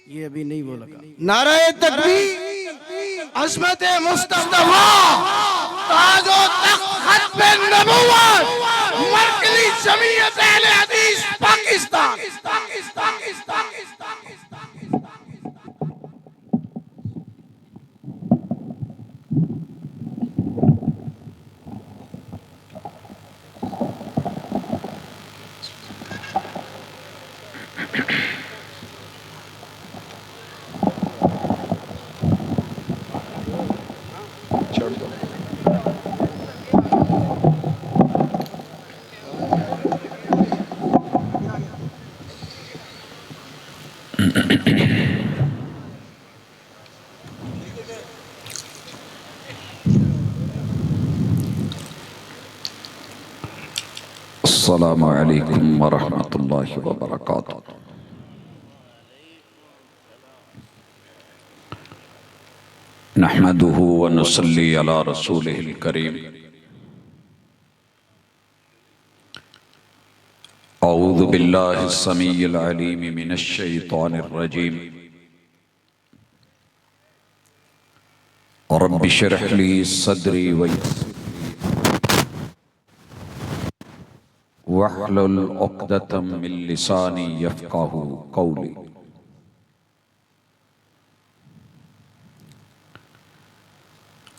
ये अभी नहीं बोला। नाराए तकबीर, अज़मत मुस्तफ़ा, ताजो तख्त खत्म नबुव्वत, मरकज़ी जमीयत अहले हदीस पाकिस्तान। अस्सलामु अलैकुम वरहमतुल्लाहि वबरकातुहू। नहमदुहु व नुसल्ली अला रसूलिहिल करीम। औज़ु बिल्लाहिस समीइल अलीम मिनश शैतानिर रजीम। रब्बि इश्रह ली सदरी वहलुल उक़दतम मिन लिसानी यफ़क़हू क़ौली।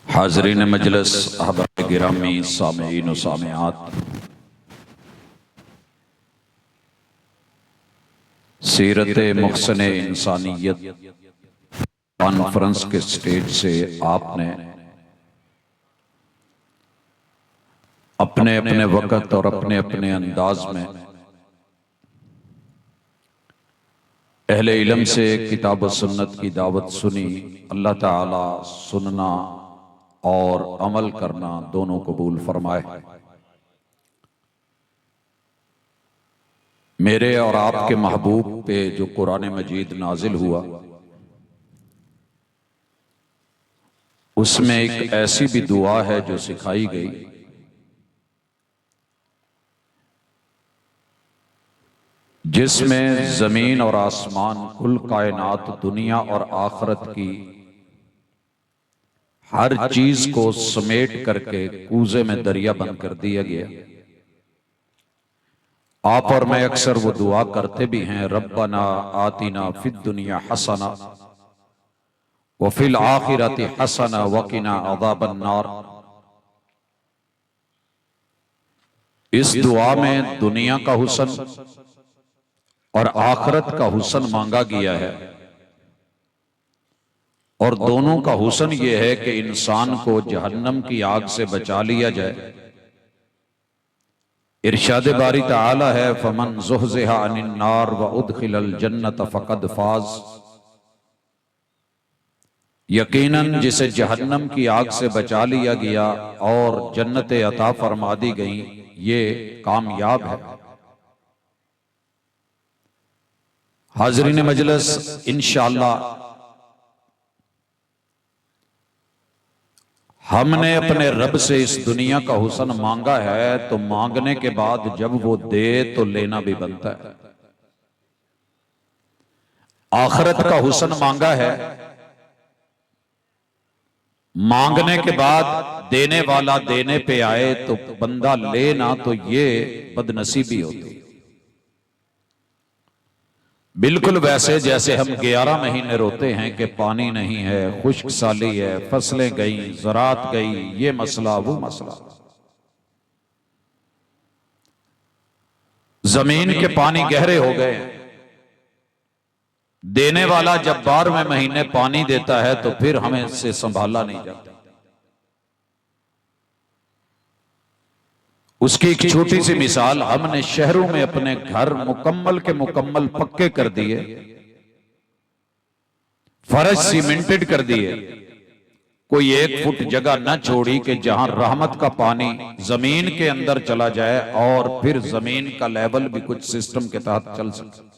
हाज़रीन मजलिस, अहबाब गिरामी, सामिईन व सामिआत, सीरत मुहसिन इंसानियत कॉन्फ्रेंस के स्टेज से आपने अपने अपने वक़्त और अपने अपने अंदाज में अहले इल्म से किताब व सुन्नत की दावत सुनी। अल्लाह ताला सुनना और अमल करना दोनों कबूल फरमाए। मेरे और आपके महबूब पे जो कुरान मजीद नाजिल हुआ, उसमें एक ऐसी भी दुआ है जो सिखाई गई, जिसमें जमीन और आसमान, कुल कायनात, दुनिया और आखिरत की हर चीज को समेट करके कूजे में दरिया बंद कर दिया गया। आप और मैं अक्सर वो दुआ करते भी हैं, रब्बना आतिना फिद दुनिया हसना व फिल आखिरति हसना वकिना अज़ाबन नार। इस दुआ में दुनिया का हुस्न और आखिरत का हुस्न मांगा गया है, और दोनों का हुस्न ये है कि इंसान को जहन्नम की आग से बचा लिया जाए। इरशाद बारी ताला है, फमन ज़ुहज़िहा अनिन नार व उदखिलल जन्नत फ़क़द फ़ाज़। यकीनन जिसे जहन्नम की आग से बचा लिया गया और जन्नत अता फरमा दी गई, ये कामयाब है। हाज़रीन मजलिस, इंशाअल्लाह हमने अपने रब से इस दुनिया का हुस्न मांगा है, तो मांगने के बाद जब वो दे तो लेना भी बनता है। आखिरत का हुस्न मांगा है, मांगने के बाद देने वाला देने पे आए तो बंदा ले ना, तो ये बदनसीबी होती है। बिल्कुल वैसे जैसे हम 11 महीने रोते हैं कि पानी नहीं है, खुश्क साली है, फसलें गई, ज़रात गई, ये मसला वो मसला। जमीन के पानी गहरे हो गए, देने वाला जब 12वें महीने पानी देता है तो फिर हमें इससे संभाला नहीं जाता। उसकी एक छोटी सी मिसाल, हमने शहरों में अपने घर मुकम्मल के मुकम्मल पक्के कर दिए, फर्श सीमेंटेड कर दिए, कोई 1 फुट जगह न छोड़ी कि जहां रहमत का पानी जमीन के अंदर चला जाए और फिर जमीन का लेवल भी कुछ सिस्टम के तहत चल सके।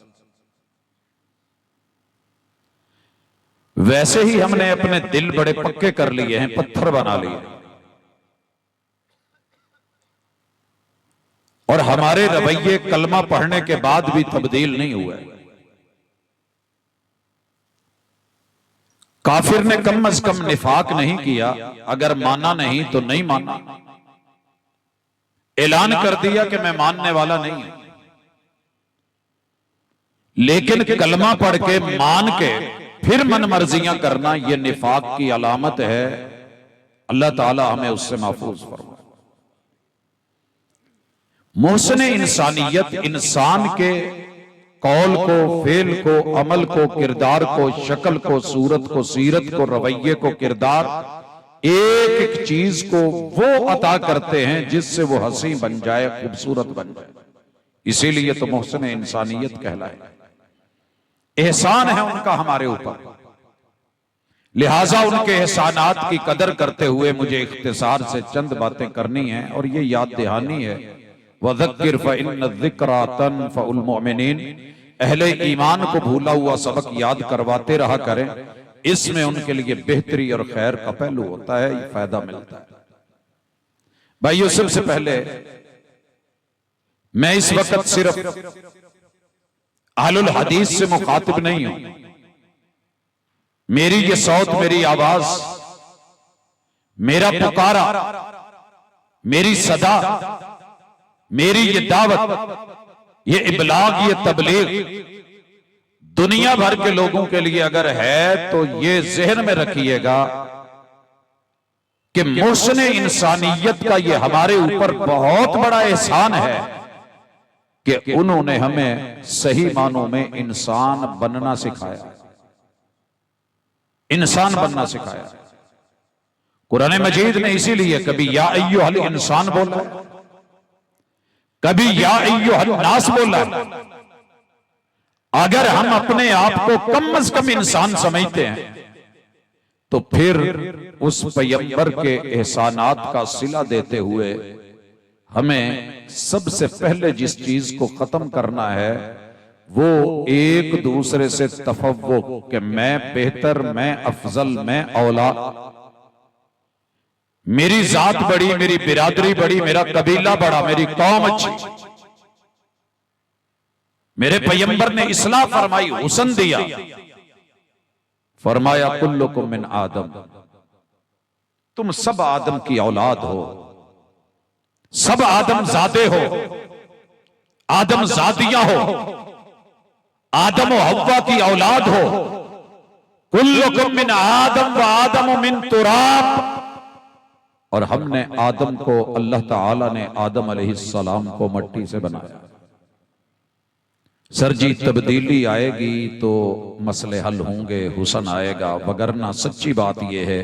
वैसे ही हमने अपने दिल बड़े पक्के कर लिए हैं, पत्थर बना लिए, और हमारे रवैये कलमा पढ़ने के बाद भी तब्दील नहीं हुए। काफिर ने कम अज कम निफाक नहीं किया, अगर माना नहीं तो नहीं माना, ऐलान कर दिया कि मैं मानने वाला नहीं हूं। लेकिन कलमा पढ़ के मान के फिर मन मर्जियां करना, यह निफाक की अलामत है। अल्लाह ताला हमें उससे महफूज फरमाए। मोहसिन इंसानियत इंसान के कौल को, फेल को, अमल को, किरदार को, शक्ल को, सूरत को, सीरत को, रवैये को, किरदार, एक एक चीज को वो अता करते हैं जिससे वो हंसी बन जाए, खूबसूरत बन जाए। इसीलिए तो मोहसिन इंसानियत कहलाए। एहसान है उनका हमारे ऊपर, लिहाजा उनके एहसानात की कदर करते हुए मुझे इख्तिसार से चंद बातें करनी है और ये याद दहानी है। वज़क्किर फ़इन्न ज़िक्रा तनफ़उल मुमिनीन, अहले ईमान को भूला हुआ सबक याद करवाते रहा करें, इसमें उनके लिए बेहतरी और खैर का पहलू होता है, ये फायदा मिलता है। भाइयों, सबसे पहले मैं इस वक्त सिर्फ अहलुल हदीस से मुखातिब नहीं हूं। मेरी ये सौत, मेरी आवाज, मेरा पुकारा, मेरी सदा, मेरी ये दावत, ये इबलाग, ये तबलीग दुनिया भर के लोगों के लिए अगर है तो ये जहन में रखिएगा कि मोहसिन इंसानियत का ये हमारे ऊपर बहुत बड़ा एहसान है कि उन्होंने हमें सही मानों में इंसान बनना सिखाया, इंसान बनना सिखाया। कुरान मजीद ने इसीलिए कभी या अय्युहल इंसान बोला, कभी या अय्युहन नास बोला। अगर हम अपने आप को कम अज कम इंसान समझते हैं तो फिर उस पैगंबर के एहसानात का सिला देते हुए हमें सबसे पहले जिस चीज को खत्म करना है वो एक दूसरे से तफव्वुक कि मैं बेहतर, मैं अफजल, मैं औला, मेरी जात बड़ी, मेरी बिरादरी बड़ी, मेरा कबीला बड़ा, मेरी कौम अच्छी। मेरे पैगंबर ने इस्लाह फरमाई, हुस्न दिया, फरमाया कुल्लुकुम मिन आदम, तुम सब आदम की औलाद हो, सब आदम जादे हो, आदम जादियां हो, आदम और हव्वा की औलाद हो। कुल्लुकुम मिन आदम व आदम मिन तुराब, और हमने आदम को, अल्लाह ताला ने आदम अलैहिस्सलाम को मट्टी से बनाया। सर जी तब्दीली आएगी तो मसले हल होंगे, हुस्न आएगा, वगरना सच्ची बात यह है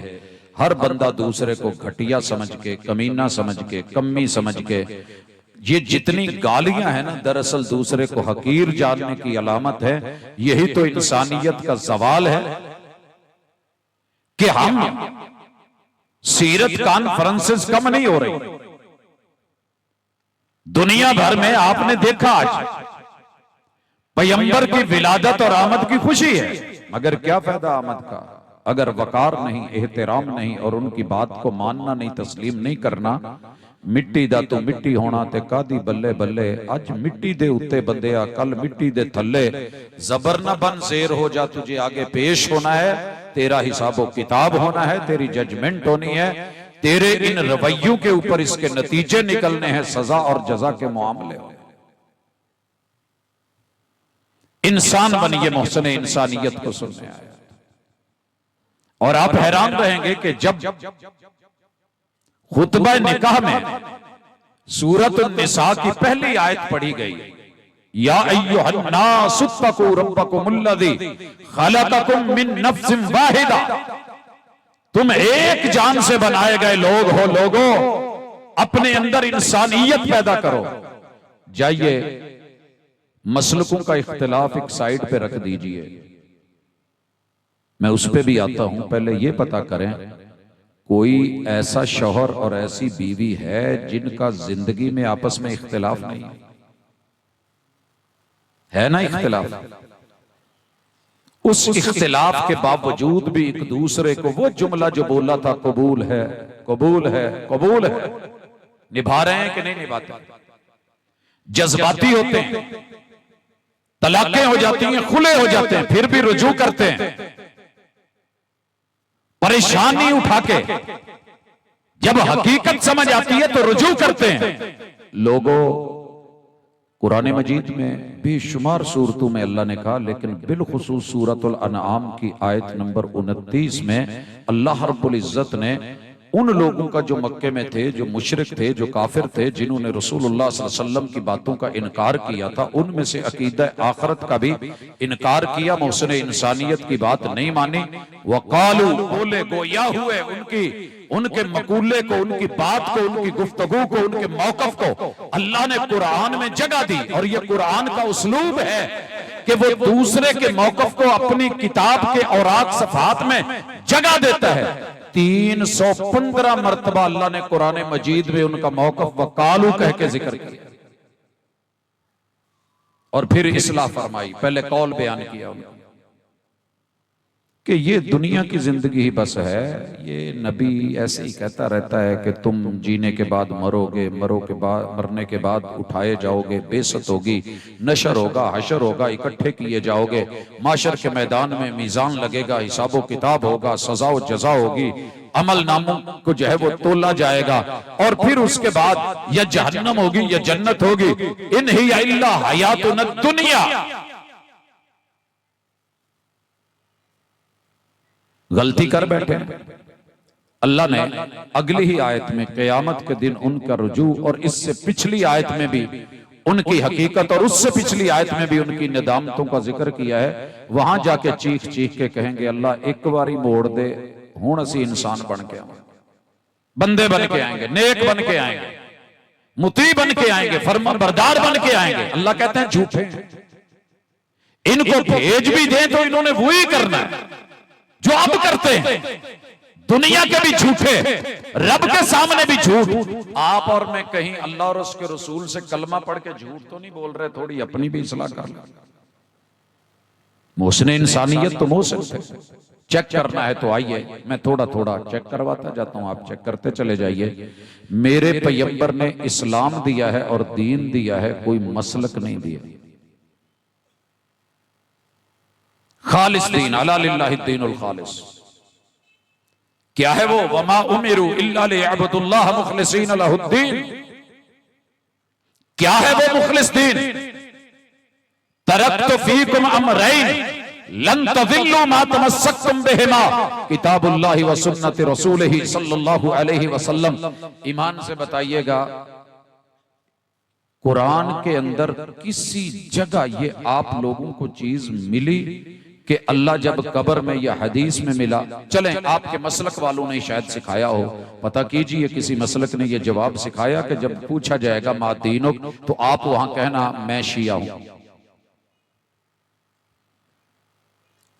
हर बंदा दूसरे को घटिया समझ के, कमीना समझ के, कमी समझ के, ये जितनी गालियां हैं ना दरअसल दूसरे को हकीर जानने की अलामत है। यही तो इंसानियत का सवाल है कि हम सीरत कॉन्फ्रेंसेस कम नहीं हो रही दुनिया भर में। आपने देखा आज पैगंबर की विलादत और आमद की खुशी है, मगर क्या फायदा आमद का अगर वकार नहीं, एहतराम नहीं और उनकी बात को मानना नहीं, तस्लीम नहीं करना। मिट्टी दा तो मिट्टी होना ते कादी बल्ले बल्ले। अज मिट्टी दे उत्ते बंदिया, कल मिट्टी दे थल्ले। जबर न बन, शेर हो जा, तुझे आगे पेश होना है, तेरा हिसाबो किताब होना है, तेरी जजमेंट होनी है, तेरे इन रवैयों के ऊपर इसके नतीजे निकलने हैं, सजा और जजा के मामले। इंसान बनिए, मोहसिन इंसानियत को सुनने आए। और आप हैरान रहेंगे कि जब खुतबा निकाह में सूरत निसा की पहली आयत पढ़ी गई, या अय्युहन नास इत्तकू रब्बकुमुल्लज़ी खलक़कुम मिन नफ्सिन वाहिदा, तुम एक जान से बनाए गए लोग हो, लोगों अपने अंदर इंसानियत पैदा करो। जाइए मसलकों का इख्तिलाफ एक साइड पे रख दीजिए, मैं उस पे भी आता हूं। पहले ये पता करें कोई ऐसा शौहर और ऐसी बीवी है जिनका जिंदगी में आपस में इख्तिलाफ नहीं है ना? इख्तिलाफ, उस इख्तिलाफ के बावजूद भी एक दूसरे को वो जुमला जो बोला था, कबूल है, कबूल है, कबूल है, निभा रहे हैं कि नहीं निभाते? जज्बाती होते हैं, तलाकें हो जाती हैं, खुले हो जाते हैं, फिर भी रुजू करते हैं। परेशानी उठा के जब हकीकत समझ आती है तो रुजू करते हैं। लोगों, कुरान मजीद में बेशुमार सूरतों में अल्लाह ने कहा, लेकिन बिलखुसूस सूरतुल अनआम की आयत नंबर 29 में अल्लाह रब्बुल इज्जत ने उन लोगों का जो मक्के में थे, जो मुशरिक थे, जो काफिर थे, जिन्होंने रसूलुल्लाह सल्लल्लाहु अलैहि वसल्लम की बातों का इनकार किया था, उनमें से अकीदा आखिरत का भी इनकार किया, मौसने इंसानियत की बात नहीं मानी। वकालू, बोले, गोया हुए, उनके मकूले को, उनकी बात को, उनकी गुफ्तगू को, उनके मौकफ को अल्लाह ने कुरान में जगह दी। और ये कुरान का उसलूब है कि वो दूसरे के मौकफ को अपनी किताब के औराक सफात में जगह देता है। 315 मरतबा अल्लाह ने कुरान मजीद में उनका मौकफ वकालू कह के जिक्र किया और फिर इस्लाह फरमाई। पहले कौल बयान किया उन्होंने कि ये दुनिया की जिंदगी ही बस है। ये नबी ऐसे ही कहता रहता है कि तुम जीने के बाद मरोगे, मरने के बाद उठाए जाओगे, बेइज्जत होगी, नशर होगा, हशर होगा, इकट्ठे किए जाओगे, माशर के मैदान में मीजान लगेगा, हिसाबो किताब होगा, सजा व जजा होगी, अमल नामों को जो है वो तोला जाएगा और फिर उसके बाद या जहन्नम होगी या जन्नत होगी। इन हिया इल्ला हयातुन दुनिया। गलती कर बैठे। अल्लाह ने अगली ही आयत में क़यामत के दिन उनका रुजू और इससे पिछली आयत में भी उनकी हकीकत और उससे पिछली आयत में भी उनकी निदामतों का जिक्र किया है। वहां जाके चीख चीख के कहेंगे, अल्लाह एक बारी मोड़ दे, हुण असी इंसान बन के आएंगे, बंदे बन के आएंगे, नेक बन के आएंगे, मुती बन के आएंगे, फरमाबरदार बन के आएंगे। अल्लाह कहते हैं झूठे, इनको भेज भी दें तो इन्होंने वो ही करना है जो अब करते हैं। दुनिया के भी झूठे, रब के सामने भी झूठ। आप और मैं कहीं अल्लाह और उसके रसूल से कलमा पढ़ के झूठ तो नहीं बोल रहे, थोड़ी अपनी भी इस्लाह कर ले। मोहसिन इंसानियत तो मोहसिन थे। चेक करना है तो आइए, मैं थोड़ा थोड़ा चेक करवाता जाता हूं, आप चेक करते चले जाइए। मेरे पैगंबर ने इस्लाम दिया है और दीन दिया है, कोई मसलक नहीं दिया। खालिस दीन, अला लिल्लाहि दीनुल खालिस। क्या है वो? वमा उमिरू इल्ला लियअबुदुल्लाह मुखलिसीन लहुद्दीन। क्या है वो मुखलिस दीन? तरक्तु फीकुम अमरैन लन तज़िल्लू मा तमस्सकतुम बिहिमा किताबुल्लाहि व सुन्नति रसूलिही सल्लल्लाहु अलैहि वसल्लम। ईमान से बताइएगा, कुरान के अंदर किसी जगह ये आप लोगों को चीज मिली कि अल्लाह जब कब्र में या हदीस में मिला? चलें, आपके मसलक वालों ने शायद सिखाया हो, पता कीजिए किसी मसलक ने यह जवाब सिखाया कि जब पूछा जाएगा मा दीनुक, तो आप वहां कहना मैं शिया हूं,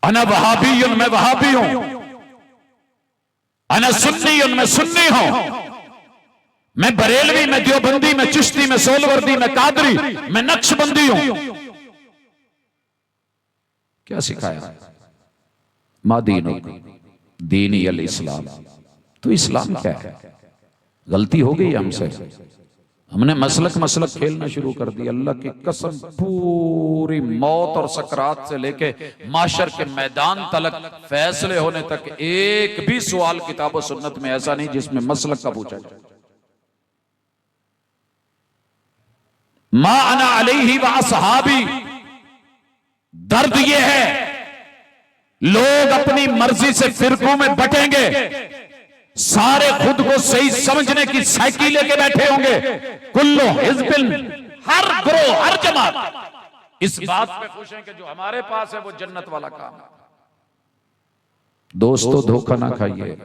अना वहाबीयुन, मैं वहाबी हूं, अना सुन्नीयुन, मैं सुन्नी हूं, मैं बरेलवी, मैं देवबंदी, मैं चिश्ती, मैं सोलवर्दी, मैं कादरी, मैं नक्शबंदी हूं। क्या सिखाया? मा दीनुक, दीनी अल इस्लाम। तो इस्लाम क्या है? गलती हो गई हमसे, हमने मसलक खेलना शुरू कर दिया। अल्लाह की कसम, पूरी मौत और सकरात से लेके माशर के मैदान तलक, फैसले होने तक एक भी सवाल किताब और सुन्नत में ऐसा नहीं जिसमें मसलक का पूछा जाए। मा अना अलैहि व असहाबी। दर्द यह है, लोग अपनी मर्जी से फिरकों में बटेंगे, सारे खुद को सही समझने की साइकिल लेके बैठे होंगे। कुल्लो हिज़्बिन, हर ग्रोह, हर जमात इस बात पे खुश है कि जो हमारे पास है वो जन्नत वाला काम है। दोस्तों, धोखा ना खाइए।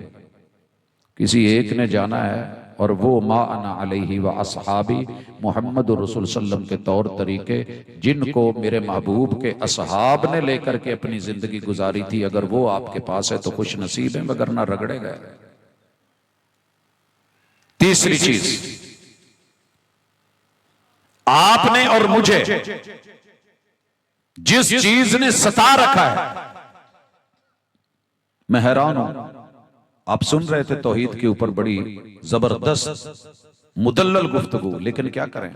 किसी एक ने जाना है और वो मा अना अलैहि व असहाबी, मोहम्मद रसूल सल्लम के तौर तरीके जिनको मेरे महबूब के असहाब ने लेकर के अपनी जिंदगी गुजारी थी, अगर वो आपके पास है तो खुश नसीब है, मगर ना रगड़े गए। तीसरी चीज, आपने और मुझे जिस चीज ने सता रखा है, मैं हैरान हूं। आप सुन रहे थे तौहीद के ऊपर बड़ी जबरदस्त मुदल्लल गुफ्तगू, लेकिन क्या करें,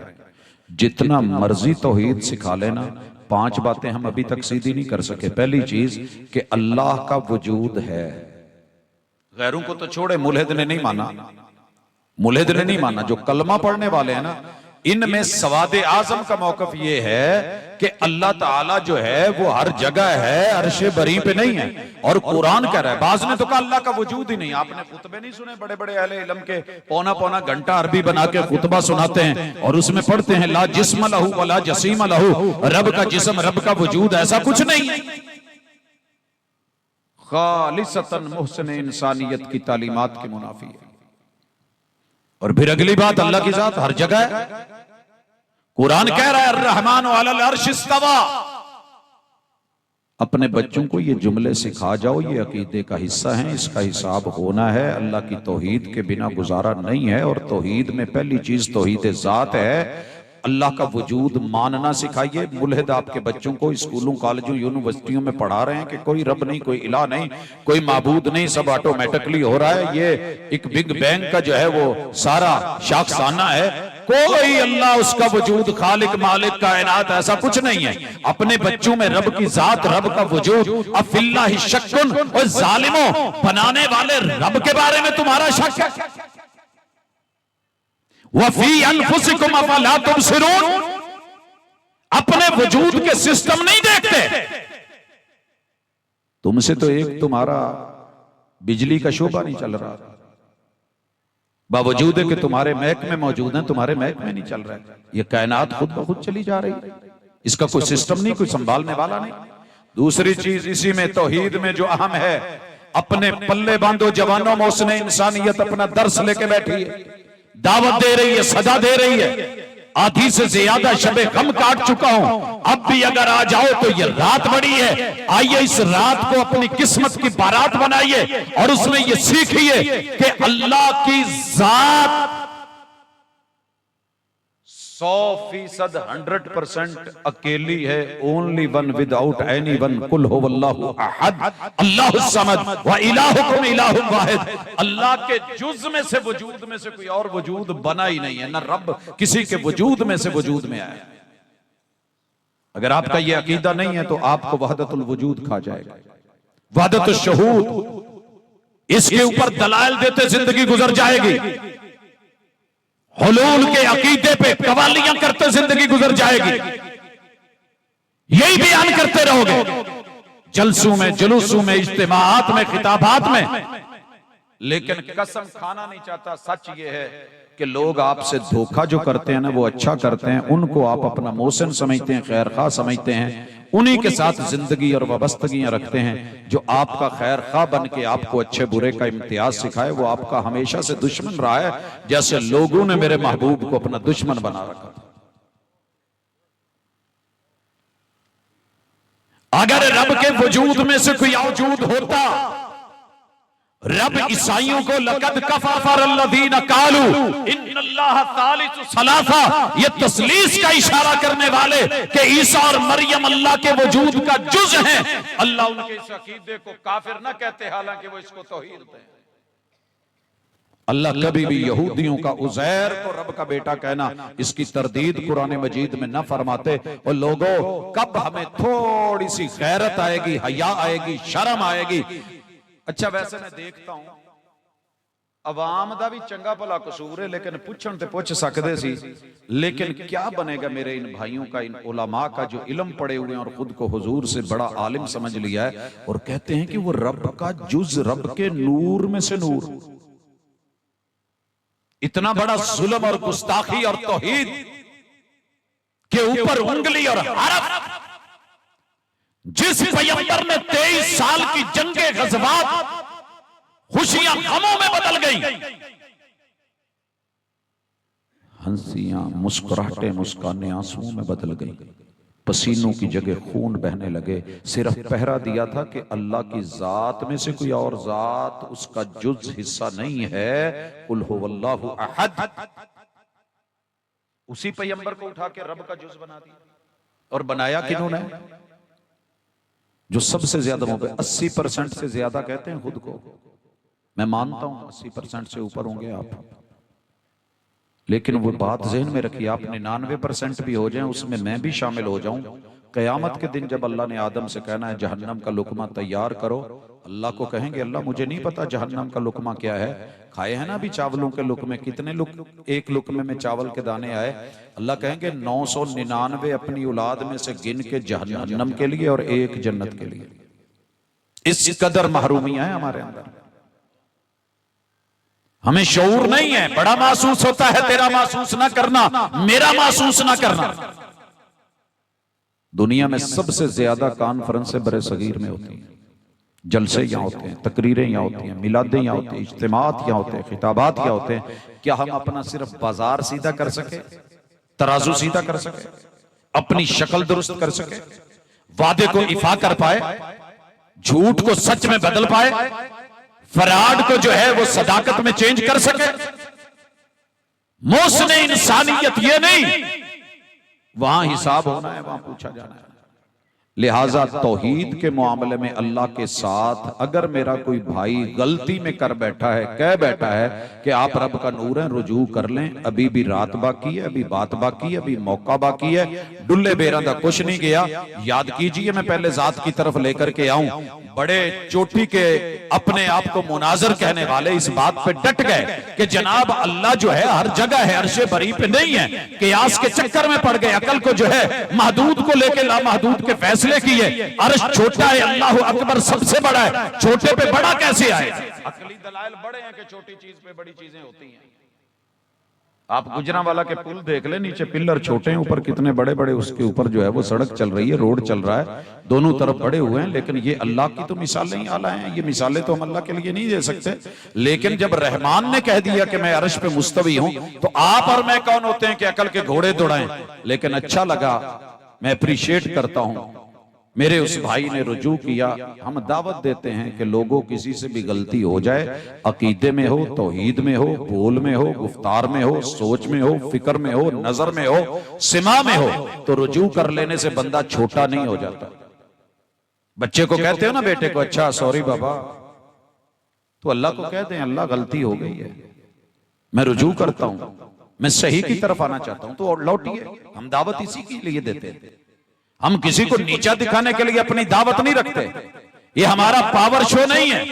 जितना मर्जी तौहीद सिखा लेना, 5 बातें हम अभी तक सीधी नहीं कर सके। पहली चीज कि अल्लाह का वजूद है, गैरों को तो छोड़े, मुल्हिद ने नहीं माना, मुल्हिद ने नहीं माना। जो कलमा पढ़ने वाले हैं ना, इनमें सवाद आजम का मौकफ ये है कि अल्लाह ताला जो है वो हर जगह है, अर्शे बरी पे नहीं है। और कुरान कह रहा है, बाज ने तो कहा अल्लाह का वजूद ही नहीं। आपने खुतबे नहीं सुने बड़े बड़े अहले इल्म के, पौना पौना घंटा अरबी बना के खुतबा सुनाते हैं और उसमें पढ़ते हैं ला जिस्म लहू वला जसीम लहू, रब का जिस्म, रब का वजूद, ऐसा कुछ नहीं है। खालिसतन मुहसिन इंसानियत की तालीमात के मुनाफी है। और फिर अगली बात, अल्लाह की जात हर जगह है। कुरान कह रहा है अर्रहमान अलल अर्श इस्तवा। अपने बच्चों को ये जुमले सिखा जाओ, ये अकीदे का हिस्सा है, इसका हिसाब होना है। अल्लाह की तौहीद के बिना गुजारा नहीं है। और तौहीद में पहली चीज तौहीद जात है। अल्लाह का वजूद मानना सिखाइए। मुल्हिद आपके बच्चों को स्कूलों, कॉलेजों, यूनिवर्सिटियों में पढ़ा रहे हैं कि कोई रब नहीं, कोई इलाह नहीं, कोई माबूद नहीं, सब ऑटोमेटिकली हो रहा है। ये एक बिग बैंग का जो है वो सारा शाखसाना है। कोई अल्लाह, उसका वजूद, खालिक मालिक कायनात, ऐसा कुछ नहीं है। अपने बच्चों में रब की जात, रब का वजूद, अफिल्लाहि शक्कुन, और जालिमों, बनाने वाले रब के बारे में तुम्हारा शक है। वफी अनफुसिकुम अफला तुबसिरून, अपने वजूद के सिस्टम नहीं देखते। तुमसे तो एक तुम्हारा बिजली का शोबा नहीं चल रहा, बावजूद है कि तुम्हारे महकमे मौजूद हैं, तुम्हारे महकमे नहीं चल रहा है। ये कायनात खुद ब खुद चली जा रही है, इसका कोई सिस्टम नहीं, कोई संभालने वाला नहीं। दूसरी चीज इसी में तौहीद में जो अहम है, अपने पल्ले बांधो जवानों, मौसने इंसानियत अपना दर्स लेके बैठी है, दावत दे रही है, सदा दे रही है। आधी से ज्यादा शबे गम काट चुका हूं, अब भी अगर आ जाओ तो ये रात बड़ी है। आइए इस रात को अपनी किस्मत की बारात बनाइए और उसमें ये सीखिए कि अल्लाह की जात 100% 100% अकेली है। Only one without any one, कुल हुवल्लाहु अहद अल्लाहुस समद व इलाहुकुम इलाहुन वाहिद। अल्लाह के जुज में से, वजूद में से कोई और वजूद बना ही नहीं है, ना रब किसी के वजूद में से वजूद में आया। अगर आपका यह अकीदा नहीं है तो आपको वहदतुल वजूद खा जाएगा, वहदतुश शहूद। इसके ऊपर दलाइल देते जिंदगी गुजर जाएगी, हुलूल के अकीदे पे कवालियां करते जिंदगी गुजर जाएगी, यही बयान करते रहोगे जलसों में, जुलूसों में, इज्तिमाआत में, खिताबात में। लेकिन कसम खाना नहीं चाहता, सच ये है कि लोग आपसे धोखा जो करते हैं ना, वो अच्छा करते हैं, उनको आप अपना मोहसिन समझते हैं, खैर खा समझते हैं, उन्हीं के साथ जिंदगी और वाबस्तगियां रखते हैं। जो आपका खैर खा बन के आपको अच्छे बुरे का इम्तियाज सिखाए, वो आपका हमेशा से दुश्मन रहा है, जैसे लोगों ने मेरे महबूब को अपना दुश्मन बना रखा था। अगर रब के वजूद में से कोई मौजूद होता, रब ईसाइयों को लकद कफरल्लज़ीना कालू इन्नल्लाह सालिसु सलासा, ये तस्लीस का इशारा करने वाले कि ईसा और मरियम अल्लाह के वजूद का जुज हैं, अल्लाह उनके इस अकीदे को काफिर न कहते, हालांकि वो इसको तौहीद हैं। अल्लाह कभी भी यहूदियों का उज़ैर को रब का बेटा कहना, इसकी तरदीद कुरान मजीद में न फरमाते। और लोगों, कब हमें थोड़ी सी गैरत आएगी, हया आएगी, शर्म आएगी। अच्छा, वैसे मैं देखता हूं अवाम दा भी चंगा भला कसूर है, लेकिन पूछण ते पूछ सकते सी, लेकिन क्या बनेगा मेरे इन भाइयों का, इन उलमा का जो इल्म पढ़े हुए हैं और खुद को हुजूर से बड़ा आलिम समझ लिया है, और कहते हैं कि वो रब का जुज, रब के नूर में से नूर। इतना बड़ा जुल्म और गुस्ताखी और तौहीद के ऊपर उंगली और हरफ, जिस पैगंबर में 23 साल की जंगे गज़वात खुशियां गमों में बदल गई, हंसियां मुस्कुराहटें मुस्काने आंसुओं में बदल गई, पसीनों की जगह खून बहने लगे। सिर्फ पहरा दिया था कि अल्लाह की जात में से कोई और जात उसका जुज हिस्सा नहीं है, कुल हुवल्लाहु अहद। उसी पैगंबर को उठा के रब का जुज बना दिया। और बनाया किन्होंने? जो सबसे ज्यादा 80% से ज्यादा कहते हैं खुद को। मैं मानता हूं 80% से ऊपर होंगे आप, लेकिन वो बात ज़हन में रखिए, आप 99% भी हो जाएं, उसमें मैं भी शामिल हो जाऊं, क़यामत के दिन जब अल्लाह ने आदम से कहना है जहन्नम का लुकमा तैयार करो, अल्लाह को कहेंगे अल्लाह मुझे नहीं पता जहन्नम का लुकमा क्या है, खाए हैं ना अभी चावलों के लुकमे, कितने एक लुकमे में चावल के दाने आए? अल्लाह कहेंगे 999 अपनी औलाद में से गिन के जहन्नम के लिए और एक जन्नत के लिए। इस कदर महरूमियां है हमारे अंदर, हमें शऊर नहीं है। बड़ा महसूस होता है तेरा महसूस ना करना, मेरा महसूस ना करना। दुनिया में सबसे ज्यादा कॉन्फ्रेंसें बड़े सगीर में होती हैं, जलसे यहाँ होते हैं, तकरीरें यहाँ होती हैं, मिलादें यहाँ होती हैं, इज्तिमात यहाँ होते हैं, खिताबात यहाँ होते हैं। क्या हम अपना सिर्फ बाजार सीधा कर सके, तराजू सीधा कर सके, अपनी शक्ल दुरुस्त कर सके, वादे को इफा कर पाए, झूठ को सच में बदल पाए, फराड को जो है वो सदाकत में चेंज कर सके? मोहसिन इंसानियत ये नहीं, वहां हिसाब होना है, वहां पूछा जाना है। लिहाजा तौहीद के मामले में अल्लाह के साथ अगर मेरा कोई भाई गलती में कर बैठा है, कह बैठा है कि आप रब का नूर हैं, रुजू कर लें, अभी भी रात बाकी है, अभी बात बाकी है, अभी मौका बाकी है, डुल्ले बेरा दा कुछ नहीं गया, याद कीजिए मैं पहले जात की तरफ लेकर के आऊं। बड़े चोटी के अपने आप को मुनाजर कहने वाले इस बात पे डट गए कि जनाब अल्लाह जो है हर जगह है, अर्शे बरी पे नहीं है। कियास के चक्कर में पड़ गए, अकल को जो है महदूद को लेके लामहदूद के फैसले किए। अर्श छोटा है, अल्लाह अकबर सबसे बड़ा है, छोटे पे बड़ा कैसे आए? अकली दलाइल बड़े हैं कि छोटी चीज पे बड़ी चीजें होती हैं। आप गुजरांवाला के पुल देख ले, नीचे पिलर छोटे हैं, ऊपर कितने बड़े बड़े, उसके ऊपर जो है वो सड़क चल रही है, रोड चल रहा है, दोनों तरफ बड़े हुए हैं। लेकिन ये अल्लाह की तो मिसालें ही आला हैं, ये मिसालें तो हम अल्लाह के लिए नहीं दे सकते। लेकिन जब रहमान ने कह दिया कि मैं अर्श पे मुस्तवी हूं, तो आप और मैं कौन होते हैं कि अकल के घोड़े दौड़ाएं? लेकिन अच्छा लगा, मैं अप्रिशिएट करता हूं, मेरे उस भाई ने रुजू किया। हम दावत देते हैं कि लोगों किसी से भी गलती हो जाए, अकीदे में हो, तौहीद में हो, बोल में हो, गुफ्तार में हो, सोच में हो, फिक्र में हो, नजर में हो, सिमा में हो, तो रुजू कर लेने से बंदा छोटा नहीं हो जाता। बच्चे को कहते हो ना बेटे को, अच्छा सॉरी बाबा, तो अल्लाह को कहते हैं अल्लाह गलती हो गई है, मैं रुजू करता हूं, मैं सही की तरफ आना चाहता हूं, तो लौटिए। हम दावत इसी के लिए देते हैं, हम किसी को नीचा दिखाने के लिए अपनी दावत नहीं रखते। ये हमारा पावर शो नहीं है,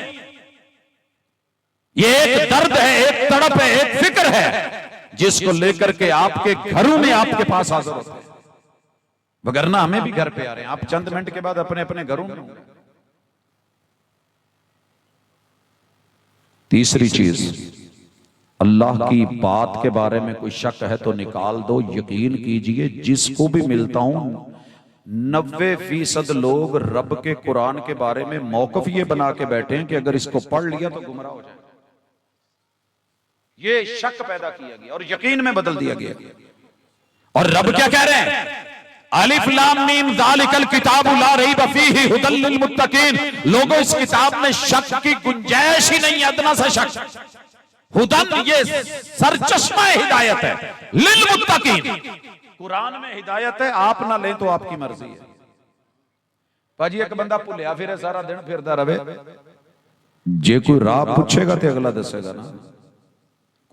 ये एक दर्द है, एक तड़प है, एक फिक्र है, जिसको लेकर के आपके घरों में आपके पास हाजिर होते हैं। वगरना हमें भी घर पे आ रहे हैं, आप चंद मिनट के बाद अपने अपने घरों में होंगे। तीसरी चीज, अल्लाह की बात के बारे में कोई शक है तो निकाल दो। यकीन कीजिए जिसको भी मिलता हूं 90% लोग रब के कुरान के बारे में मौकफ ये बना के बैठे हैं कि अगर इसको पढ़ लिया तो गुमराह हो जाएगा। ये शक पैदा किया गया और यकीन में बदल दिया गया। और रब क्या कह रहे हैं? अलिफ लाम मीम ज़ालिकल किताबु ला रैब फीहि हुदल लिल मुत्तकीन। लोगों, इस किताब में शक की गुंजाइश ही नहीं है, अदना सा शक। हुदन ये सरचश्मा हिदायत है, लिल मुत्तकीन, कुरान में हिदायत है, आप ना लें तो आपकी मर्जी है। भाजी एक बंदा भुलिया फिरे सारा दिन फिरदा रहे, जे कोई राह पूछेगा तो अगला दसेगा ना।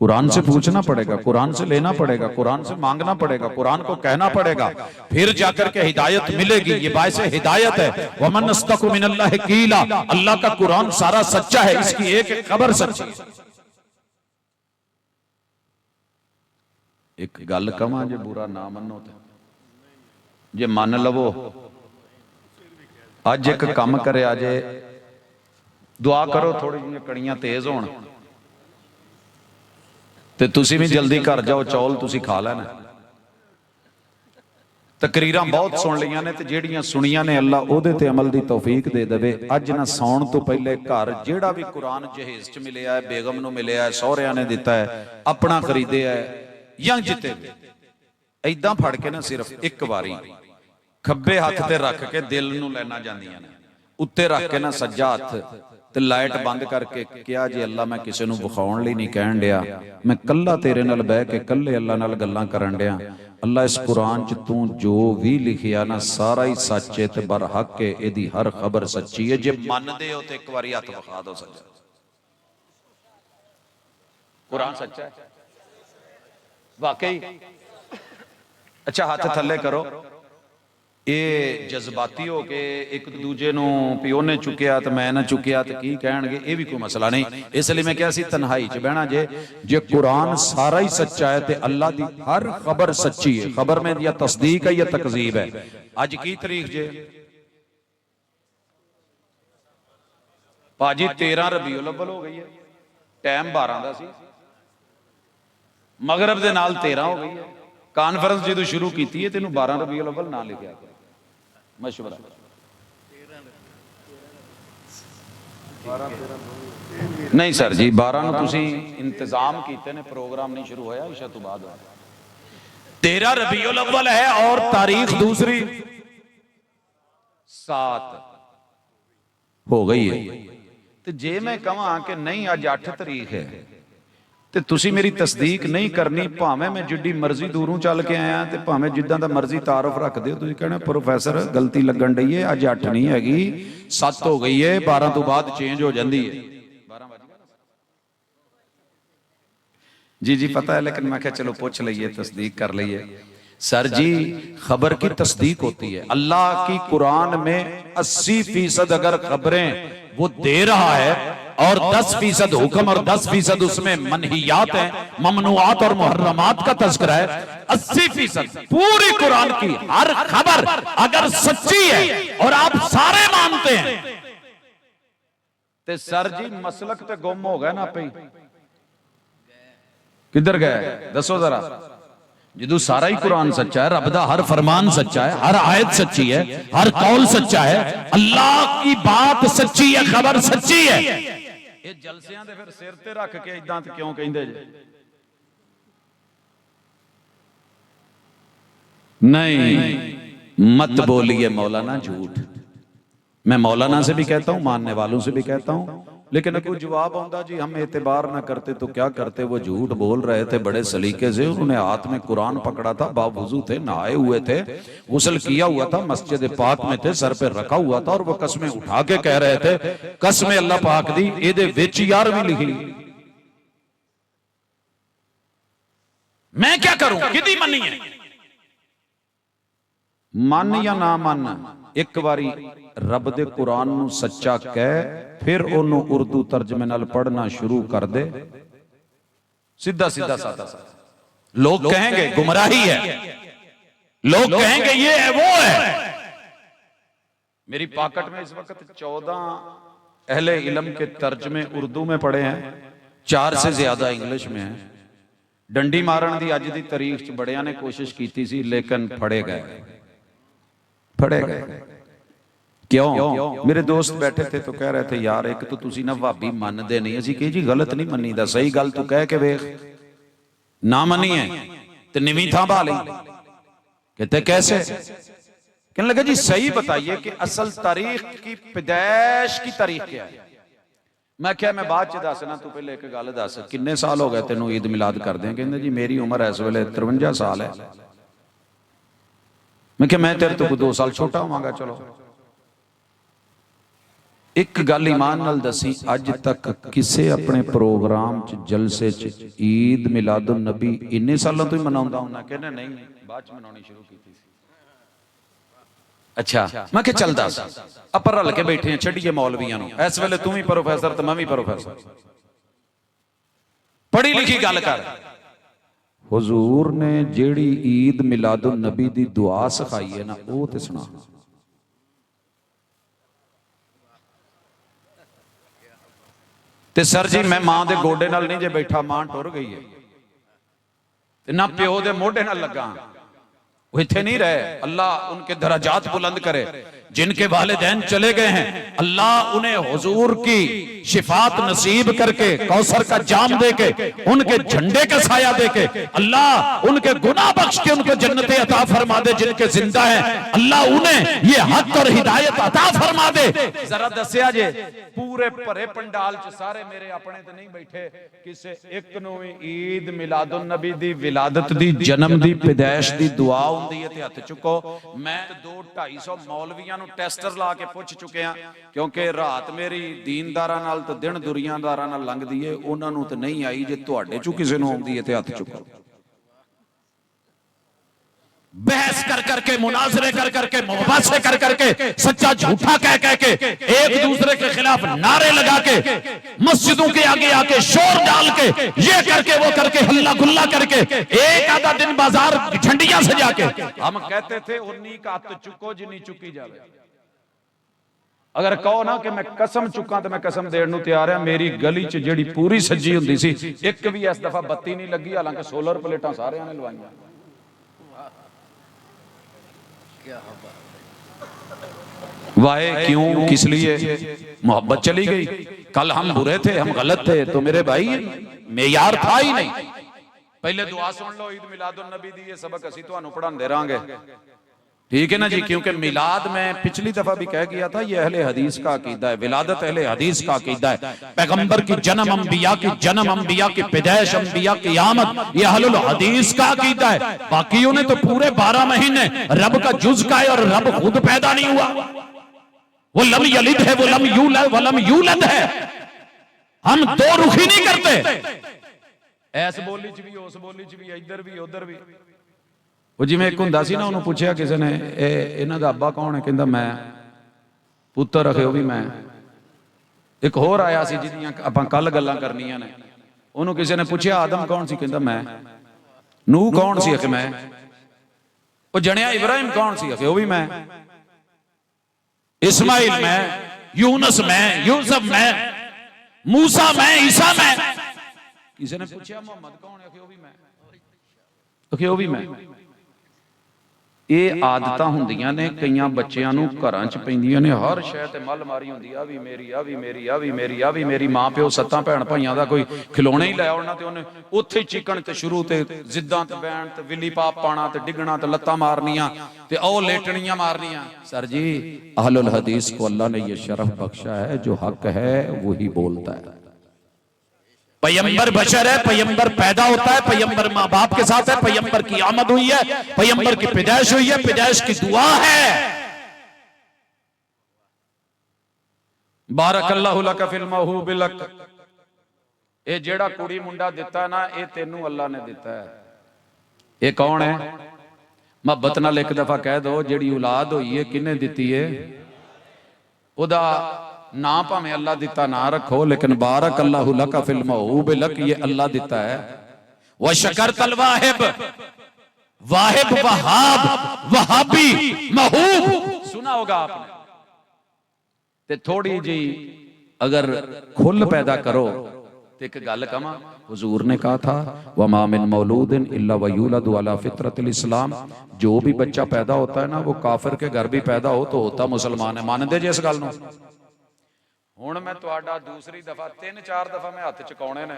कुरान से पूछना पड़ेगा, कुरान से लेना पड़ेगा, कुरान से मांगना पड़ेगा, कुरान को कहना पड़ेगा, फिर जाकर के हिदायत मिलेगी। ये बायस हिदायत है। वमन अस्तकु मिनल्लाहि कीला, अल्लाह का कुरान सारा सच्चा है, इसकी एक एक खबर सच्ची है। एक गल कमा, जे बुरा ना मनो, जे मन लवो, अज एक काम करे, अजे दुआ करो थोड़ी जी कड़ियां तेज होण ते तुसी भी जल्दी घर जाओ, चौल तुसी खा लेना। तकरीरां बहुत सुन लियां ने, ते जेड़ियां सुनियां ने अल्लाह ओहदे ते अमल दी तौफीक दे देवे। अज ना सौण तो पहले घर जेड़ा भी कुरान जहेज च मिलिया है, बेगम नूं मिलिया है, सहुरिਆਂ ने दिता है, अपना खरीदे है या जिते ऐदां फड़ के ना सिर्फ एक बारी खब्बे हाथ ते रख के दिल नूं लैना जांदियां ने, उत्ते रख के ना सज्जा हाथ ते लाइट बंद करके क्या जी अल्लाह मैं किसी नूं विखाउण लई नहीं कहण डिया, मैं कल्ला तेरे नाल बह के कल्ले अल्लाह नाल गल्लां करन डिया। अल्लाह इस कुरान च तू जो भी लिखिया ना सारा ही सच है ते बरहक है, इहदी हर खबर सच्ची है। जे मनदे हो ते एक बारी हाथ विखा दो सज्जा, कुरान सच्चा है। वाकई अच्छा हथ थले करो ਇਹ ਜਜ਼ਬਾਤੀ ਹੋ ਕੇ ਇੱਕ ਦੂਜੇ ਨੂੰ ਵੀ ਉਹਨੇ ਚੁੱਕਿਆ ਤੇ ਮੈਂ ਨਾ ਚੁੱਕਿਆ ਤੇ ਕੀ ਕਹਿਣਗੇ ਇਹ ਵੀ ਕੋਈ ਮਸਲਾ ਨਹੀਂ ਇਸ ਲਈ ਮੈਂ ਕਿਹਾ ਸੀ ਤਨਹਾਈ ਚ ਬਹਿਣਾ ਜੇ ਕੁਰਾਨ ਸਾਰਾ ਹੀ ਸੱਚਾ ਹੈ ਤੇ ਅੱਲਾਹ ਦੀ ਹਰ ਖਬਰ ਸੱਚੀ ਹੈ ਖਬਰ में या तस्दीक है या तकजीब है ਅੱਜ ਕੀ ਤਰੀਕ ਜੇ ਭਾਜੀ 13 ਰਬੀਉਲ ਅव्वल ਹੋ ਗਈ ਹੈ ਟਾਈਮ 12 ਦਾ ਸੀ ਮਗਰਬ ਦੇ ਨਾਲ 13 ਹੋ ਗਈ ਹੈ ਕਾਨਫਰੰਸ ਜਦੋਂ ਸ਼ੁਰੂ ਕੀਤੀ ਹੈ ਤੈਨੂੰ 12 ਰਬੀਉਲ ਅव्वल ਨਾ ਲਿਖਿਆ ਮਸ਼ਵਰਾ नहीं सर जी 12 ਨੂੰ ਤੁਸੀਂ इंतजाम ਕੀਤੇ ਨੇ प्रोग्राम नहीं शुरू होया इशा तो बाद 13 रबीउल अव्वल है और तारीख दूसरी 7 हो गई है तो जे मैं कहां कि नहीं आज 8 तारीख है ਤੇ ਤੁਸੀਂ ਮੇਰੀ ਤਸਦੀਕ ਨਹੀਂ ਕਰਨੀ ਭਾਵੇਂ ਮੈਂ ਜਿੱਡੀ ਮਰਜ਼ੀ ਦੂਰੋਂ ਚੱਲ ਕੇ ਆਇਆ ਤੇ ਭਾਵੇਂ ਜਿੱਦਾਂ ਦਾ ਮਰਜ਼ੀ ਤਾਰਫ ਰੱਖਦੇ ਹੋ ਤੁਸੀਂ ਕਹਿਣਾ ਪ੍ਰੋਫੈਸਰ ਗਲਤੀ ਲੱਗਣ ਡਈ ਹੈ ਅੱਜ 8 ਨਹੀਂ ਹੈਗੀ 7 ਹੋ ਗਈ ਹੈ 12 ਤੋਂ ਬਾਅਦ ਚੇਂਜ ਹੋ ਜਾਂਦੀ ਹੈ 12 ਵਜ ਗਿਆ जी जी पता है लेकिन मैं क्या चलो पूछ लइए तस्दीक कर लइए सर जी खबर की तस्दीक होती है अल्लाह की कुरान में 80% अगर खबरें वो दे रहा है और 10% हुक्म और 10% उसमें मनहियात हैं ममनुआत और मुहर्रमात का तज़किरा है 80% पूरी कुरान की हर खबर अगर सच्ची है और आप सारे मानते हैं तो सर जी मसलक ते गुम हो गए ना पे किधर गए दसो जरा जो सारा ही कुरान सच्चा है रब दा हर फरमान सच्चा है हर आयत सच्ची है हर कौल सच्चा है अल्लाह की बात सच्ची है खबर सच्ची है ये जलसियां दे फिर सिर ते रख के इदां ते क्यों कहंदे जे नहीं मत बोलिए मौलाना झूठ मैं मौलाना से भी कहता हूं मानने वालों से भी कहता हूं लेकिन कोई जवाब आता जी हम एतबार ना करते तो क्या करते वो झूठ बोल रहे थे बड़े सलीके से उन्होंने हाथ में कुरान पकड़ा था बावजू थे नहाए हुए थे गुस्ल किया हुआ था मस्जिद पाक में थे सर पे रखा हुआ था और वो कस्में उठा के कह रहे थे कसमें अल्लाह पाक दी एदे विच यार भी लिखी मैं क्या करूं किदी मनी है मन या ना मन एक बारी रब दे कुरान नू सच्चा कह फिर ओनू उर्दू तर्जमे नाल पढ़ना शुरू कर दे सीधा सीधा सादा सादा लोग कहेंगे गुमराही है लोग कहेंगे ये है वो है मेरी पॉकेट में इस वक्त 14 अहले इल्म के तर्जमे उर्दू में पढ़े हैं 4 से ज्यादा इंग्लिश में है डंडी मारन दी अज दी तारीख च बड़ियां ने कोशिश की थी लेकिन फड़े गए क्यों मेरे दोस्त बैठे थे तो कह रहे थे यार एक तो तुसी ना भाभी मानदे नहीं असी कही जी गलत नहीं मनीदा सही गल तू कह के वेख ना मनी है तो निवी थां बा ली कहते कैसे कहने लगे जी सही बताइए कि असल तारीख की पैदाइश की तारीख क्या है मैं क्या मैं बाद च दसना तू पहले एक गल दस किन्ने साल हो गए तेनू ईद मिलाद करदे कहंदे जी मेरी उम्र इस वेले 53 साल है मैं क्या मैं तेरे तो 2 साल छोटा होवांगा चलो एक गल ईमान नाल दसी अज तक किसे अपने प्रोग्राम च जलसे च ईद मिलादुन नबी इन्ने सालों तो ही मनाउंदा हुंदा कहने नहीं बाद च मनाउणी शुरू कीती सी अच्छा मैं क्या चल दस अपर रल के बैठे हैं छड्डीए मौलवियां नूं इस वेले तू भी प्रोफेसर ते मैं भी प्रोफेसर पढ़ी लिखी गल कर हुजूर ने जेड़ी ईद मिलादुन नबी दी दुआ सिखाई है ना वो ते सुना ते सर जी मैं मां दे गोडे नाल नहीं जे बैठा मां टुर गई है ते ना प्यो दे मोढे नाल लगा वो इत्थे नहीं रहे अल्लाह उनके दराजात बुलंद करे जिनके वालिदैन चले गए हैं अल्लाह उन्हें हुजूर की शिफात नसीब करके कौसर का जाम देके उनके झंडे का साया देके अल्लाह उनके गुनाह बख्श के उनको जन्नतें अता फरमा दे जिनके जिंदा हैं अल्लाह उन्हें ये हक और हिदायत अता फरमा दे जरा दसिया जे पूरे भरे पंडाल च सारे मेरे अपने ते नहीं बैठे किसे एक नूं ईद मिलादुन नबी दी विलादत दी जन्म दी पैदाइश दी दुआ हुंदी है ते हथ चुको मैं 2-250 मौलवियां नूं टेस्टर ला के पुछ चुके हां क्योंकि रात मेरी दीनदारां नाल ते दिन दुरियांदारां नाल लंघदी है उन्हां नूं ते नहीं आई जे तुहाडे चों किसे नूं आउंदी है ते हथ चुको बहस कर करके, मुनाजरे कर करके, मुबासे कर करके, सच्चा झूठा कह कह के, एक दूसरे के खिलाफ नारे लगा के, मस्जिदों के आगे आके शोर डाल के, ये करके वो करके, हल्ला गुल्ला करके, एक आधा दिन बाजार झंडियां सजा के हम कहते थे उन्नी का हत्थ चुको जिन्नी चुकी जावे। अगर कहो ना कि मैं कसम चुका तो मैं कसम देने नूं तैयार है, मेरी गली च जिहड़ी पूरी सजी हुंदी सी एक भी इस दफा बत्ती नहीं लगी, हालांकि सोलर प्लेटां सारियां ने लवाईयां। वाहे क्यों, किस लिए? मोहब्बत चली गई। कल हम बुरे थे, हम गलत थे, तो मेरे भाई मेयार था ही नहीं। पहले दुआ सुन लो, ईद मिलादुन नबी दी ये सबक असी तुहानू पढ़ांदे रहांगे, ठीक है ना जी। क्योंकि मिलाद में पिछली दफा भी कह गया था, ये अहले हदीस का अकीदा है, विलादत अहले हदीस का अकीदा है। पैगंबर की जन्म, अंबिया की जन्म, अंबिया की पैदाइश, अंबिया की आमद, ये अहलुल हदीस का अकीदा है। बाकियों ने तो पूरे 12 महीने रब का जुज का है और रब खुद पैदा नहीं हुआ। वो लम यलिद है, वो लम यूलद, वो लम यूलद है। हम दो रुखी नहीं करते, ऐस बोली च भी, उस बोली च भी, इधर भी उधर भी। वो जिवें एक हुंदा सी ना, उन्होंने पूछा किसी ने इन्हां दा अब्बा कौन है, कहंदा मैं, पुत्तर रखे वो भी मैं। एक होर आया सी जिहदियां आपां कल गल्लां करनियां ने, उन्होंने किसी ने पूछा आदम कौन सी, कहंदा मैं। नूह कौन सी, आखे मैं। वो जणिया इब्राहिम कौन सी, आखे वो भी मैं। इस्माइल मैं, यूनुस मैं, यूसुफ मैं, मूसा मैं, ईसा मैं। किसी ने पूछा मोहम्मद कौन है, आखे वो भी मैं, आखे वो भी मैं। ਇਹ ਆਦਤਾਂ ਹੁੰਦੀਆਂ ਨੇ ਕਈਆਂ ਬੱਚਿਆਂ ਨੂੰ ਘਰਾਂ 'ਚ ਪੈਂਦੀਆਂ ਨੇ, ਹਰ ਸ਼ੈ ਤੇ ਮੱਲ ਮਾਰੀ ਹੁੰਦੀ ਆ ਵੀ ਮੇਰੀ, ਆ ਵੀ ਮੇਰੀ, ਆ ਵੀ ਮੇਰੀ, ਆ ਵੀ ਮੇਰੀ। ਮਾਂ ਪਿਓ ਸੱਤਾਂ ਭੈਣ ਭਾਈਆਂ ਦਾ ਕੋਈ ਖਿਲੌਣੇ ਹੀ ਲੈ ਆਉਣਾ ਤੇ ਉਹਨੇ ਉੱਥੇ ਚੀਕਣ ਤੇ ਸ਼ੁਰੂ ਤੇ ਜ਼ਿੱਦਾਂ ਤੇ ਬੈਣ ਤੇ ਵਿਲੀ ਪਾਪ ਪਾਣਾ ਤੇ ਡਿੱਗਣਾ ਤੇ ਲੱਤਾਂ ਮਾਰਨੀਆਂ ਤੇ ਉਹ ਲੇਟਣੀਆਂ ਮਾਰਨੀਆਂ। सर जी, अहलुल हदीस को अल्लाह ने यह शरफ बख्शा है, जो हक है वही बोलता है। पैगंबर बशर है, पैगंबर पैदा होता है, पैगंबर माँ बाप के साथ है, पैगंबर की आमद हुई है, पैगंबर की पैदाइश हुई है, पैदाइश की दुआ है। बारकल्लाहु लका फिल महूबि लक। ये जेड़ा कुड़ी मुंडा दिता ना, ये तेनू अल्लाह ने दिता है। ये कौन है? मोहब्बत नाल एक दफा कह दो, जेड़ी औलाद हुई है किने दिती है? ओदा ना भावें अल्लाह दिता ना रखो, लेकिन बारक अल्लाहु लका फिल महूब लक, ये अल्लाह दिता है। व शकरतल वाहिब, वाहिब वहाब, वहाबी, महूब सुना होगा आपने। ते थोड़ी जी अगर खुल पैदा करो तो एक गल कहां, हुजूर ने कहा था वमा मिन मौलूदिन इल्ला वयूलदु अला फित्रतिल इस्लाम। जो भी बच्चा पैदा होता है ना, वो काफिर के घर भी पैदा हो तो होता मुसलमान है। मानते जी इस गल नूं? हुण मैं तुहाडा दूसरी दफा 3-4 दफा मैं हथ चुकाने ने,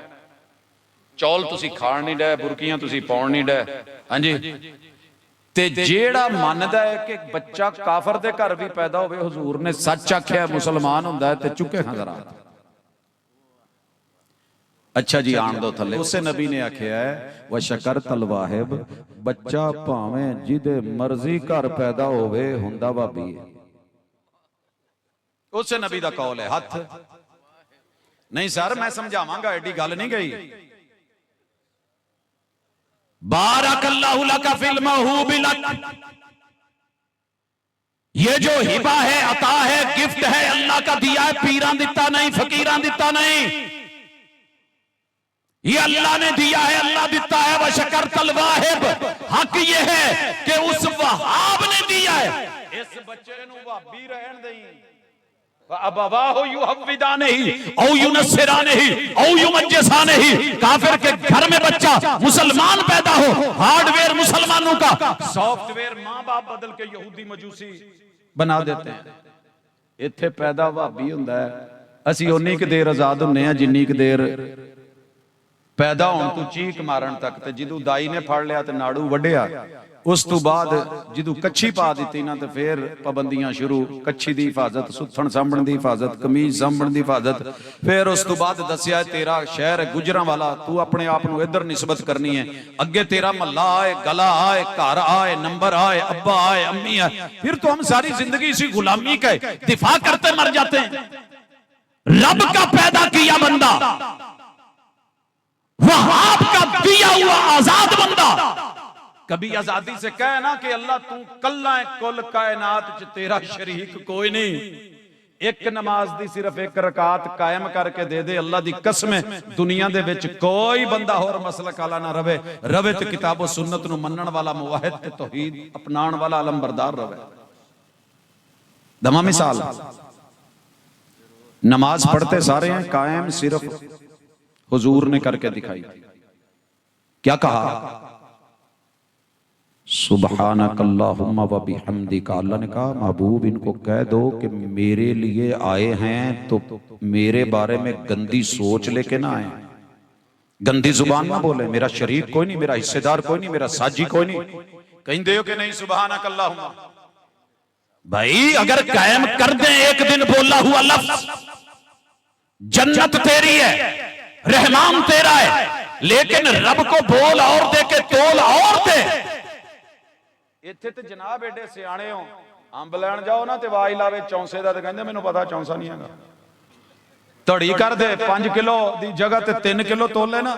चौल तुसी खाण नहीं डे, बुरकियां तुसी पाउण नहीं डे। हां जी, ते जेड़ा मानदा है कि बच्चा काफिर दे घर भी पैदा होवे, हुजूर ने सच आख्या है मुसलमान हुंदा है, ते चुके खजरा। अच्छा जी, आण दो थले। उस नबी ने आख्या है व शकरतल वाहिब, बच्चा भावें जिदे मर्जी घर पैदा होवे हुंदा भाभी है। उस नबी दा कौल है। हथ नहीं सर, मैं समझावांगा, एडी गल नहीं गई। बारकल्लाहु लका फिल महूबि लक, ये जो हिबा है, अता है, गिफ्ट है, अल्लाह का दिया है, पीरां दिता नहीं, फकीरां दिता नहीं, ये अल्लाह ने दिया है, अल्लाह दिता है। व शकरतल वाहिब, हक ये है कि उस वहाब ने दिया है। इस बच्चे नूं वहाबी रहन देई, अबवाहु युहव्विदानही औ युनस्सिरानही औ युमज्जिसानही। काफिर के घर में बच्चा मुसलमान पैदा हो, हार्डवेयर मुसलमानों का, सॉफ्टवेयर मां बाप बदल के यहूदी मजूसी बना देते हैं। इत्थे पैदा वहाबी हुंदा है। असीं उन्नी क देर आजाद हुंने आ जिन्नी क देर पैदा होने तो चीक मारन तक। ते जिदू दाई ने फड़ लिया तो नाड़ू वड्डिया, उस तो बाद जिदू कच्छी पा दी ना तो फिर पाबंदियां शुरू। कच्छी दी हिफाजत, सुथन सामण दी हिफाजत, कमीज सामण दी हिफाजत। फिर उस तो बाद दसिया तेरा शहर है गुजरांवाला, तू अपने आप नूं इधर निस्बत करनी है। अगे तेरा महला आए, गला आए, घर आए, नंबर आए, अब्बा आए, अम्मी आए। फिर तो हम सारी जिंदगी इसी गुलामी का दिफा करते मर जाते हैं। रब का पैदा किया बंदा, वहाब का दिया हुआ आजाद बंदा, कभी आजादी से कहे ना कि अल्लाह तू कल्ला है कुल कायनात च तेरा शरीक कोई नहीं, एक नमाज दी सिर्फ एक रकात कायम करके दे दे, अल्लाह दी कसम है दुनिया दे विच कोई बंदा होर मसलक वाला ना रवे, रवे ते किताबो सुन्नत नु मनन वाला, मुवाहिद ते तौहीद अपनाण वाला, अलमबरदार रवे। दमा मिसाल, नमाज पढ़ते सारे हैं, कायम सिर्फ हुजूर ने करके दिखाई। क्या कहा? सुब्हानकल्लाहुम्मा व बिहम्दिका। अल्लाह ने कहा महबूब इनको कह दो कि मेरे लिए आए हैं तो मेरे बारे में गंदी सोच लेके ना आए, गंदी जुबान ना बोले। मेरा शरीक कोई नहीं, मेरा हिस्सेदार कोई नहीं, मेरा साजी कोई नहीं। कहीं दे कि नहीं सुब्हानकल्लाहुम्मा? भाई अगर कायम कर दे एक दिन बोला हुआ लफ्ज, जन्नत तेरी है, रहमान तेरा है, लेकिन रब को बोल और दे के तोल और दे। इत्थे ते जनाब एडे सियाणे हो, अंब लैण जाओ ना ते आवाज लावे चौंसे दा ते कहंदे मैनूं पता चौंसा नहीं हैगा। धड़ी कर दे 5 किलो दी जगह ते 3 किलो तोले ना,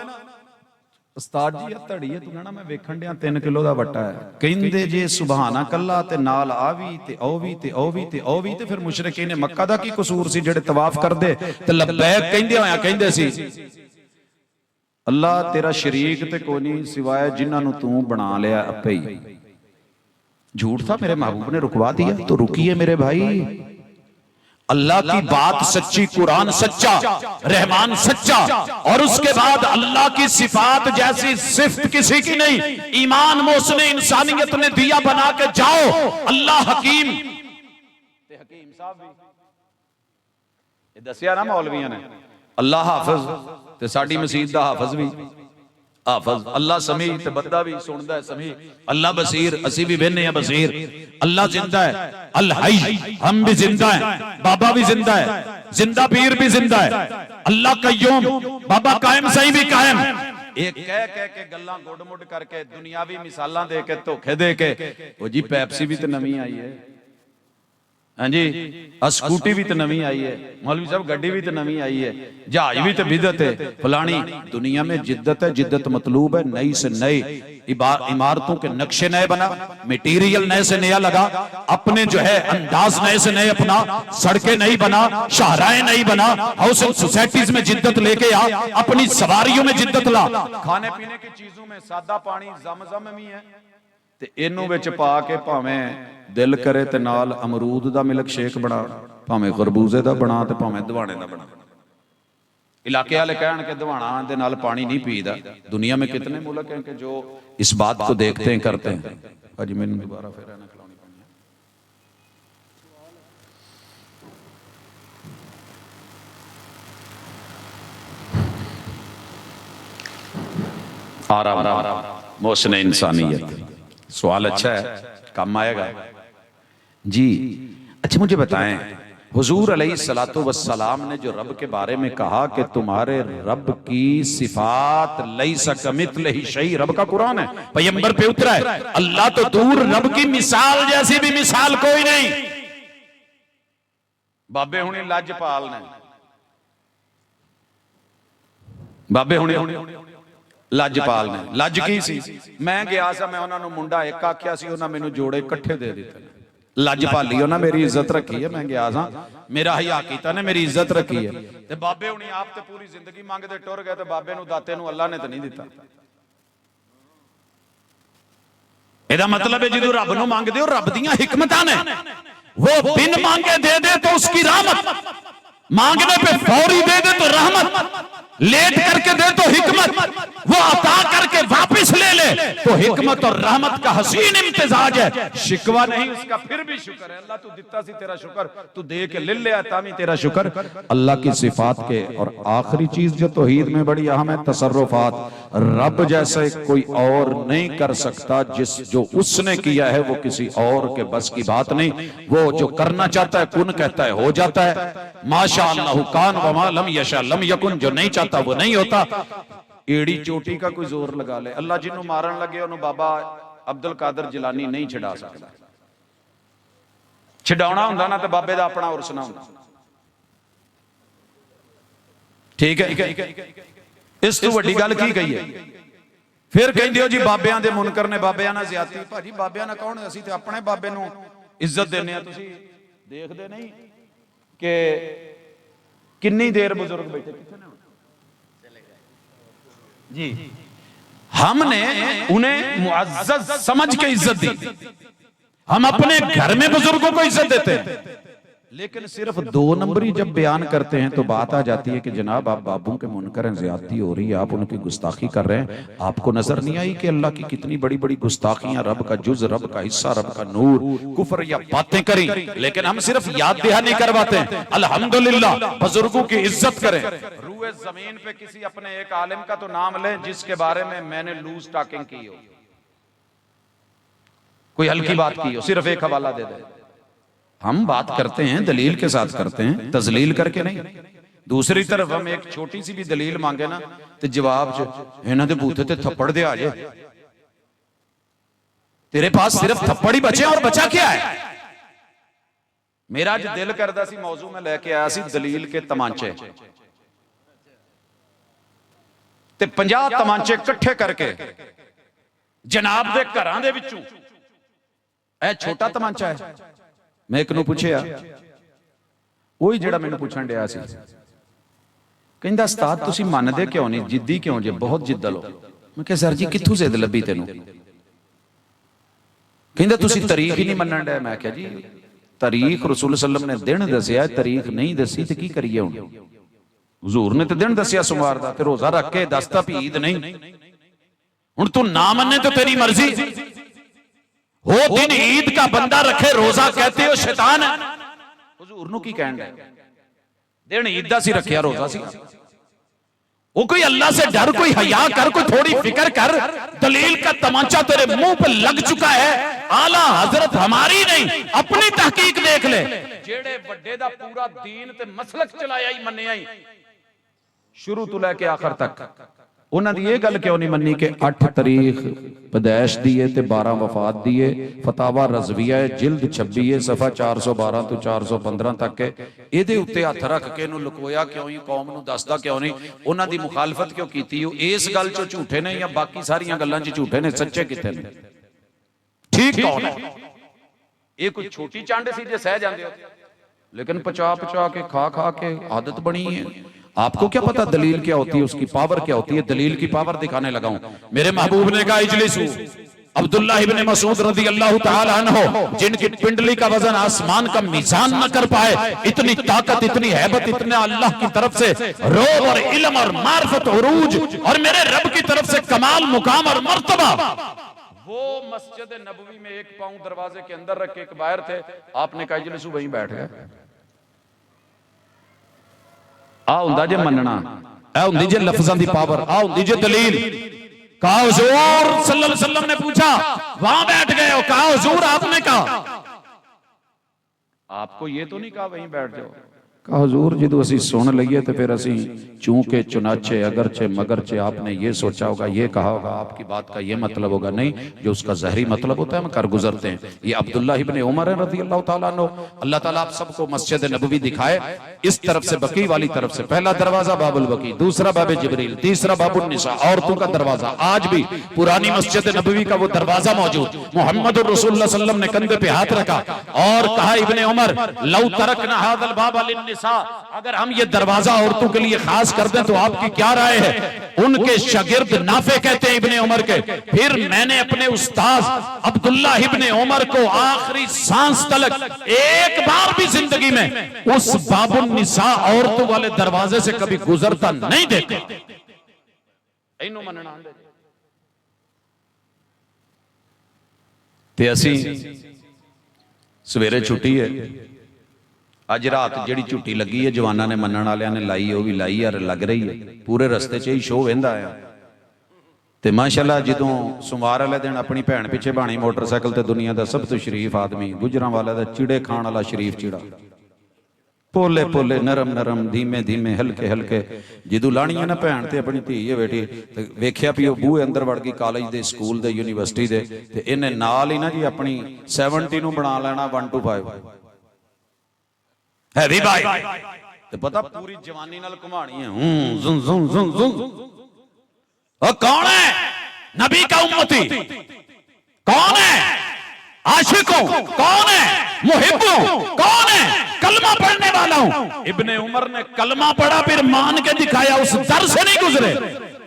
उस्ताद जी धड़ी है, तू कहना मैं वेखण दिया 3 किलो दा वट्टा है। कहंदे जे सुभानकल्लाह ते नाल आवी ते ओवी ते ओवी ते ओवी ते फिर मुशरिकीन ने मक्का दा की कसूर सी जेड़े तवाफ करदे ते लब्बैक कहंदे होया कहंदे सी अल्लाह तेरा शरीक ते कोई नहीं सिवाय जिन्हां नूं तू बना लिया आपे ही। झूठ था, मेरे महबूब ने रुकवा दिया। तो रुकिए मेरे भाई, अल्लाह की बात सच्ची, कुरान सच्चा, रहमान सच्चा, और उसके बाद अल्लाह की सिफात जैसी सिफ्त किसी की नहीं। ईमान मोहसिन इंसानियत ने दिया बना के जाओ। अल्लाह हकीम ते हकीम साहब भी ये दसिया ना मौलवियां ने, अल्लाह हाफिज ते साडी मसीत दा हाफिज भी हाफिज, अल्लाह समी ते बंदा भी सुनदा है समी, अल्लाह बसीर असी भी वेने हैं बसीर, अल्लाह जिंदा है, अल हई हम भी जिंदा है, बाबा भी जिंदा है, जिंदा पीर भी जिंदा है, अल्लाह कय्यूम बाबा कायम सही भी कायम। एक कह कह के गल्लां गुड मुड करके दुनियावी मिसालां दे के धोखे दे के ओ जी पेप्सी भी तो नवी आई है, हाँ जी स्कूटी भी तो नवी आई है, मौलवी साहब गड्डी भी तो नवी आई है, जहाज भी तो बिदत है, फलानी दुनिया में जिद्दत है, जिद्दत मतलूब है। नई से नई इमारतों के नक्शे नए बना, मटेरियल नए से नया लगा, अपने जो है अंदाज नए से नए अपना, सड़कें नई बना, शाहराएं नई बना, हाउसिंग सोसाइटीज में जिद्दत लेके आ, अपनी सवारियों में जिद्दत ला, खाने पीने की चीजों में सादा पानी ज़म-ज़म भी है ते इनू विच पा के भावें दिल करे ते नाल अमरूद दा मिल्क शेक बना, भावें खरबूजे दा बना ते भावें दवाणे दा बना। इलाके वाले कहन के दवाणा दे नाल पानी नहीं पीदा। दुनिया में कितने मुल्क हैं कि जो इस बात को देखते हैं करते हैं। अज मैनूं दोबारा फिर ना खिलानी पड़ी आराम मोहसिन इंसानियत। सवाल अच्छा है, काम आएगा जी। अच्छा मुझे बताएं, हुजूर अलैहिस्सलातु वस्सलाम ने जो रब के बारे में कहा कि तुम्हारे रब की सिफात लैसा कमिथलिही शै, रब का कुरान है, पैगंबर पे उतरा है। अल्लाह तो दूर, रब की मिसाल जैसी भी मिसाल कोई नहीं। बाबे हुणी लजपाल ने, बाबे हुणी लजपाल ने, लज की सी, मैं गया सा, मैं उन्होंने मुंडा एक आख्या सी, उन्होंने मैनू जोड़े इकट्ठे दे दिते। लजपाली उन्होंने मेरी इज्जत रखी है, मैं गया सा, मेरा हया कीता ने, मेरी इज्जत रखी है। ते बाबे हुणी आप ते पूरी जिंदगी मंगदे टुर गए, ते बाबे नू दाते नू अल्लाह ने तो नहीं दिता। एदा मतलब है जो रब नू मंगदे हो, रब दीयां हिकमतां ने, वो बिन मांगे दे दे तो उसकी रहमत, मांगने पे फौरी दे दे तो रहमत, लेट करके दे तो हिकमत, वो अता करके वापस ले ले तो हिकमत और रहमत का हसीन इम्तिजाज है। शिकवा नहीं उसका, फिर भी शुक्र है। अल्लाह तू दिता सी तेरा शुक्र, तू दे के ले लिया तामी तेरा शुक्र। अल्लाह की सिफात के और आखिरी चीज जो तौहीद में बड़ी अहम है, तसर्रुफात। रब जैसे कोई और नहीं कर सकता, जो उसने किया है वो किसी और के बस की बात नहीं। वो जो करना चाहता है कुन कहता है हो जाता है। माशा अल्लाह कान व मा लम यशा लम यकुन, जो नहीं चाहता वो नहीं होता। एड़ी चोटी का कोई जोर लगा ले, अल्लाह जिन्हों मारन लगे उन्होंने बाबा अब्दुल कादर जिलानी नहीं छड़ा सकता। छड़ाउणा हुंदा ना तो बाबे दा अपना उरसना हुंदा। ठीक है, इस तो वड्डी गल की कही है। फिर कहंदे हो जी बाबियां दे मुनकर ने बाबियां नाल ज़्यादती। भाजी बाबियां नाल कौन, असीं ते अपने बाबे नूं इज्जत देने आ। तुसीं देखदे नहीं कि कितनी देर बुजुर्ग बैठे जी, हमने उन्हें मुअज्जज समझ के इज्जत दी। हम अपने घर में बुजुर्गों को इज्जत देते हैं, लेकिन सिर्फ 2 नंबरी जब बयान करते हैं तो बात आ जाती है कि जनाब आप बाबों के मुनकर हैं, ज्यादती हो रही है, आप उनकी गुस्ताखी कर रहे हैं। आपको नजर नहीं आई कि अल्लाह की कितनी बड़ी बड़ी गुस्ताखियां, रब का जुज, रब का हिस्सा, रब का नूर, कुफर या बातें करी, लेकिन हम सिर्फ याद दहानी करवाते हैं। अल्हम्दुलिल्लाह बुजुर्गों की इज्जत करें। रूए जमीन पे किसी अपने एक आलिम का तो नाम लें जिसके बारे में मैंने लूज टॉकिंग की हो, कोई हल्की बात की हो, सिर्फ एक हवाला दे दे। हम बात करते हैं दलील के साथ करते हैं, तजलील करके नहीं। दूसरी तरफ हम एक छोटी सी भी दलील मांगे ना तो जवाब च इन्हां दे बूथे ते थप्पड़ दे आ जाए। तेरे पास सिर्फ थप्पड़ ही बचे और बचा क्या है? मेरा जो दिल करदा सी मौजू में लेके आया सी दलील के तमांचे, ते 50 तमांचे इकट्ठे करके जनाब दे घरां दे विचों ए छोटा तमांचा है। मैं एक नूं पुछया, वही जिहड़ा मैनूं पुछण दिया सी, कहंदा उस्ताद तुसीं मनदे क्यों नहीं, जिद्दी क्यों जे, बहुत जिद्दल हो। मैं कहा सर जी कित्थों जिद्द लभी तैनूं? कहंदा तुसीं तारीख ही नहीं मनण दे। मैं कहा जी तारीख रसूल सल्लम ने दिन दसिया, तारीख नहीं दसी ते की करिए हुण? हुजूर ने ते दिन दसिया सोमवार दा, ते रोजा रख के दसता भी ईद नहीं। हुण तू ना मन्ने तो तेरी मर्जी हो, दिन ईद का बंदा रखे रोजा कहते हो शैतान है। हुजूर नूं की कहण दे, दिन ईद दा सी रखिया रोजा सी। वो कोई अल्लाह से डर, कोई हया कर, कोई थोड़ी फिक्र कर। दलील का तमांचा तेरे मुंह पे लग चुका है। आला हजरत हमारी नहीं अपनी तहकीक देख ले। जेड़े बड़े दा पूरा दीन ते मसलक चलाया ही मन्निया ही शुरू तो लेके आखिर तक, उन्हां दी ये गल क्यों नहीं मन्नी कि 8 तारीख पैदाइश दी है ते 12 वफात दी है। फतावा रज़विया है जिल्द 26 है, सफा 412 तो 415 तक है। इहदे उत्ते हथ रख के इहनूं लुकोया क्यों ही, कौम नूं दसदा क्यों नहीं? उन्हां दी मुखालफत क्यों कीती? इस गल चो झूठे ने या बाकी सारियां गल्लां च झूठे ने? सच्चे किथे ने? ठीक कौन है? ये कोई छोटी चंड सी जे सह जांदे हो, लेकिन पचा पचा के खा खा के आदत बनी है। आपको क्या पता दलील क्या होती है, उसकी पावर क्या होती है? दलील की पावर दिखाने लगा हूं। मेरे महबूब ने कहा इजलिसू, अब्दुल्लाह इब्ने मसूद रज़ी अल्लाह तआला अन्हु, जिनकी पिंडली का वजन आसमान का मीज़ान न कर पाए, इतनी ताकत, इतनी हैबत, इतना अल्लाह की तरफ से रोब और इल्म और मार्फत, उरूज और मेरे रब की तरफ से कमाल, मुकाम और मर्तबा। वो मस्जिद नबवी में एक पांव दरवाजे के अंदर रख के एक बाहर थे। आपने कहा इजलिसू, वहीं बैठ गए। आ हुंदा जे मनना, आ हुंदी जे लफ्जां दी पावर, आ हुंदी जे दलील। कहा हुजूर सल्लल्लाहु अलैहि वसल्लम ने पूछा वहां बैठ गए हो? कहा हुजूर आपने कहा, आपको ये तो नहीं कहा वहीं बैठ जाओ? कहा हुजूर जो असी सुन लईए तो फिर असी चूंकि चुनाचे अगरचे मगरचे आपने ये सोचा होगा, ये कहा होगा, आपकी बात का ये मतलब होगा। नहीं, जो उसका जहरी मतलब होता है हम कर गुजरते हैं। ये अब्दुल्लाह इब्ने उमर है रज़ी अल्लाह तआला अन्हु। अल्लाह ताला आप सबको मस्जिद नबवी दिखाए। इस तरफ से बकी वाली तरफ से पहला दरवाजा बाबुल बकी, दूसरा बाबे जिब्रील, तीसरा बाबुल निसा, औरतों का दरवाजा। आज भी पुरानी मस्जिद नबवी का वो दरवाजा मौजूद। मोहम्मद रसूलुल्लाह सल्लल्लाहु अलैहि वसल्लम ने कंधे पे हाथ रखा और कहा इब्ने उमर लौ तरकना हाज़ल बाब लिन्निसा, अगर हम ये दरवाजा औरतों के लिए खास कर दें तो आपकी क्या राय है? उनके शागिर्द नाफे कहते हैं इब्ने उमर के, फिर मैंने अपने उस्ताद अब्दुल्लाह इब्ने उमर को आखिरी सांस तलक एक बार भी जिंदगी में उस बाबुल निसा औरतों वाले दरवाजे से कभी गुजरता नहीं देखा। इन्हों मनना ते असी सवेरे छुट्टी है, अज रात जिहड़ी झुट्टी लगी है जवाना ने मनण वालियां ने लाई, वो भी लाई यार लग रही है। पूरे रस्ते च ही शो वेंदा है ते माशाअल्लाह जदों सोमवार वाले दिन अपनी भैन पिछे बाणी मोटरसाइकिल ते दुनिया का सब तो शरीफ आदमी गुजरांवाला दा चिड़े खाण वाला शरीफ चिड़ा, पोले पोले नरम नरम धीमे धीमे हल्के हल्के। जदों लाणी है ना भैन ते अपनी धी है बेटी, वेख्या भी बूहे अंदर वड़ गई कॉलेज दे, स्कूल दे, यूनीवर्सिटी दे, ते इन्हें नाल ही ना जी अपनी 70 नूं बना लेना 1 to 5 हैवी बाइक। ते पता पूरी जवानी नाल घुमानी है। जुं जुं जुं जुं। ओ कौन है? नबी का उम्मती कौन है? आशिकों कौन है? मुहिब्बों कौन है? कलमा पढ़ने वाला हूं। इब्ने उमर ने कलमा पढ़ा फिर मान के दिखाया, उस दर से नहीं गुजरे।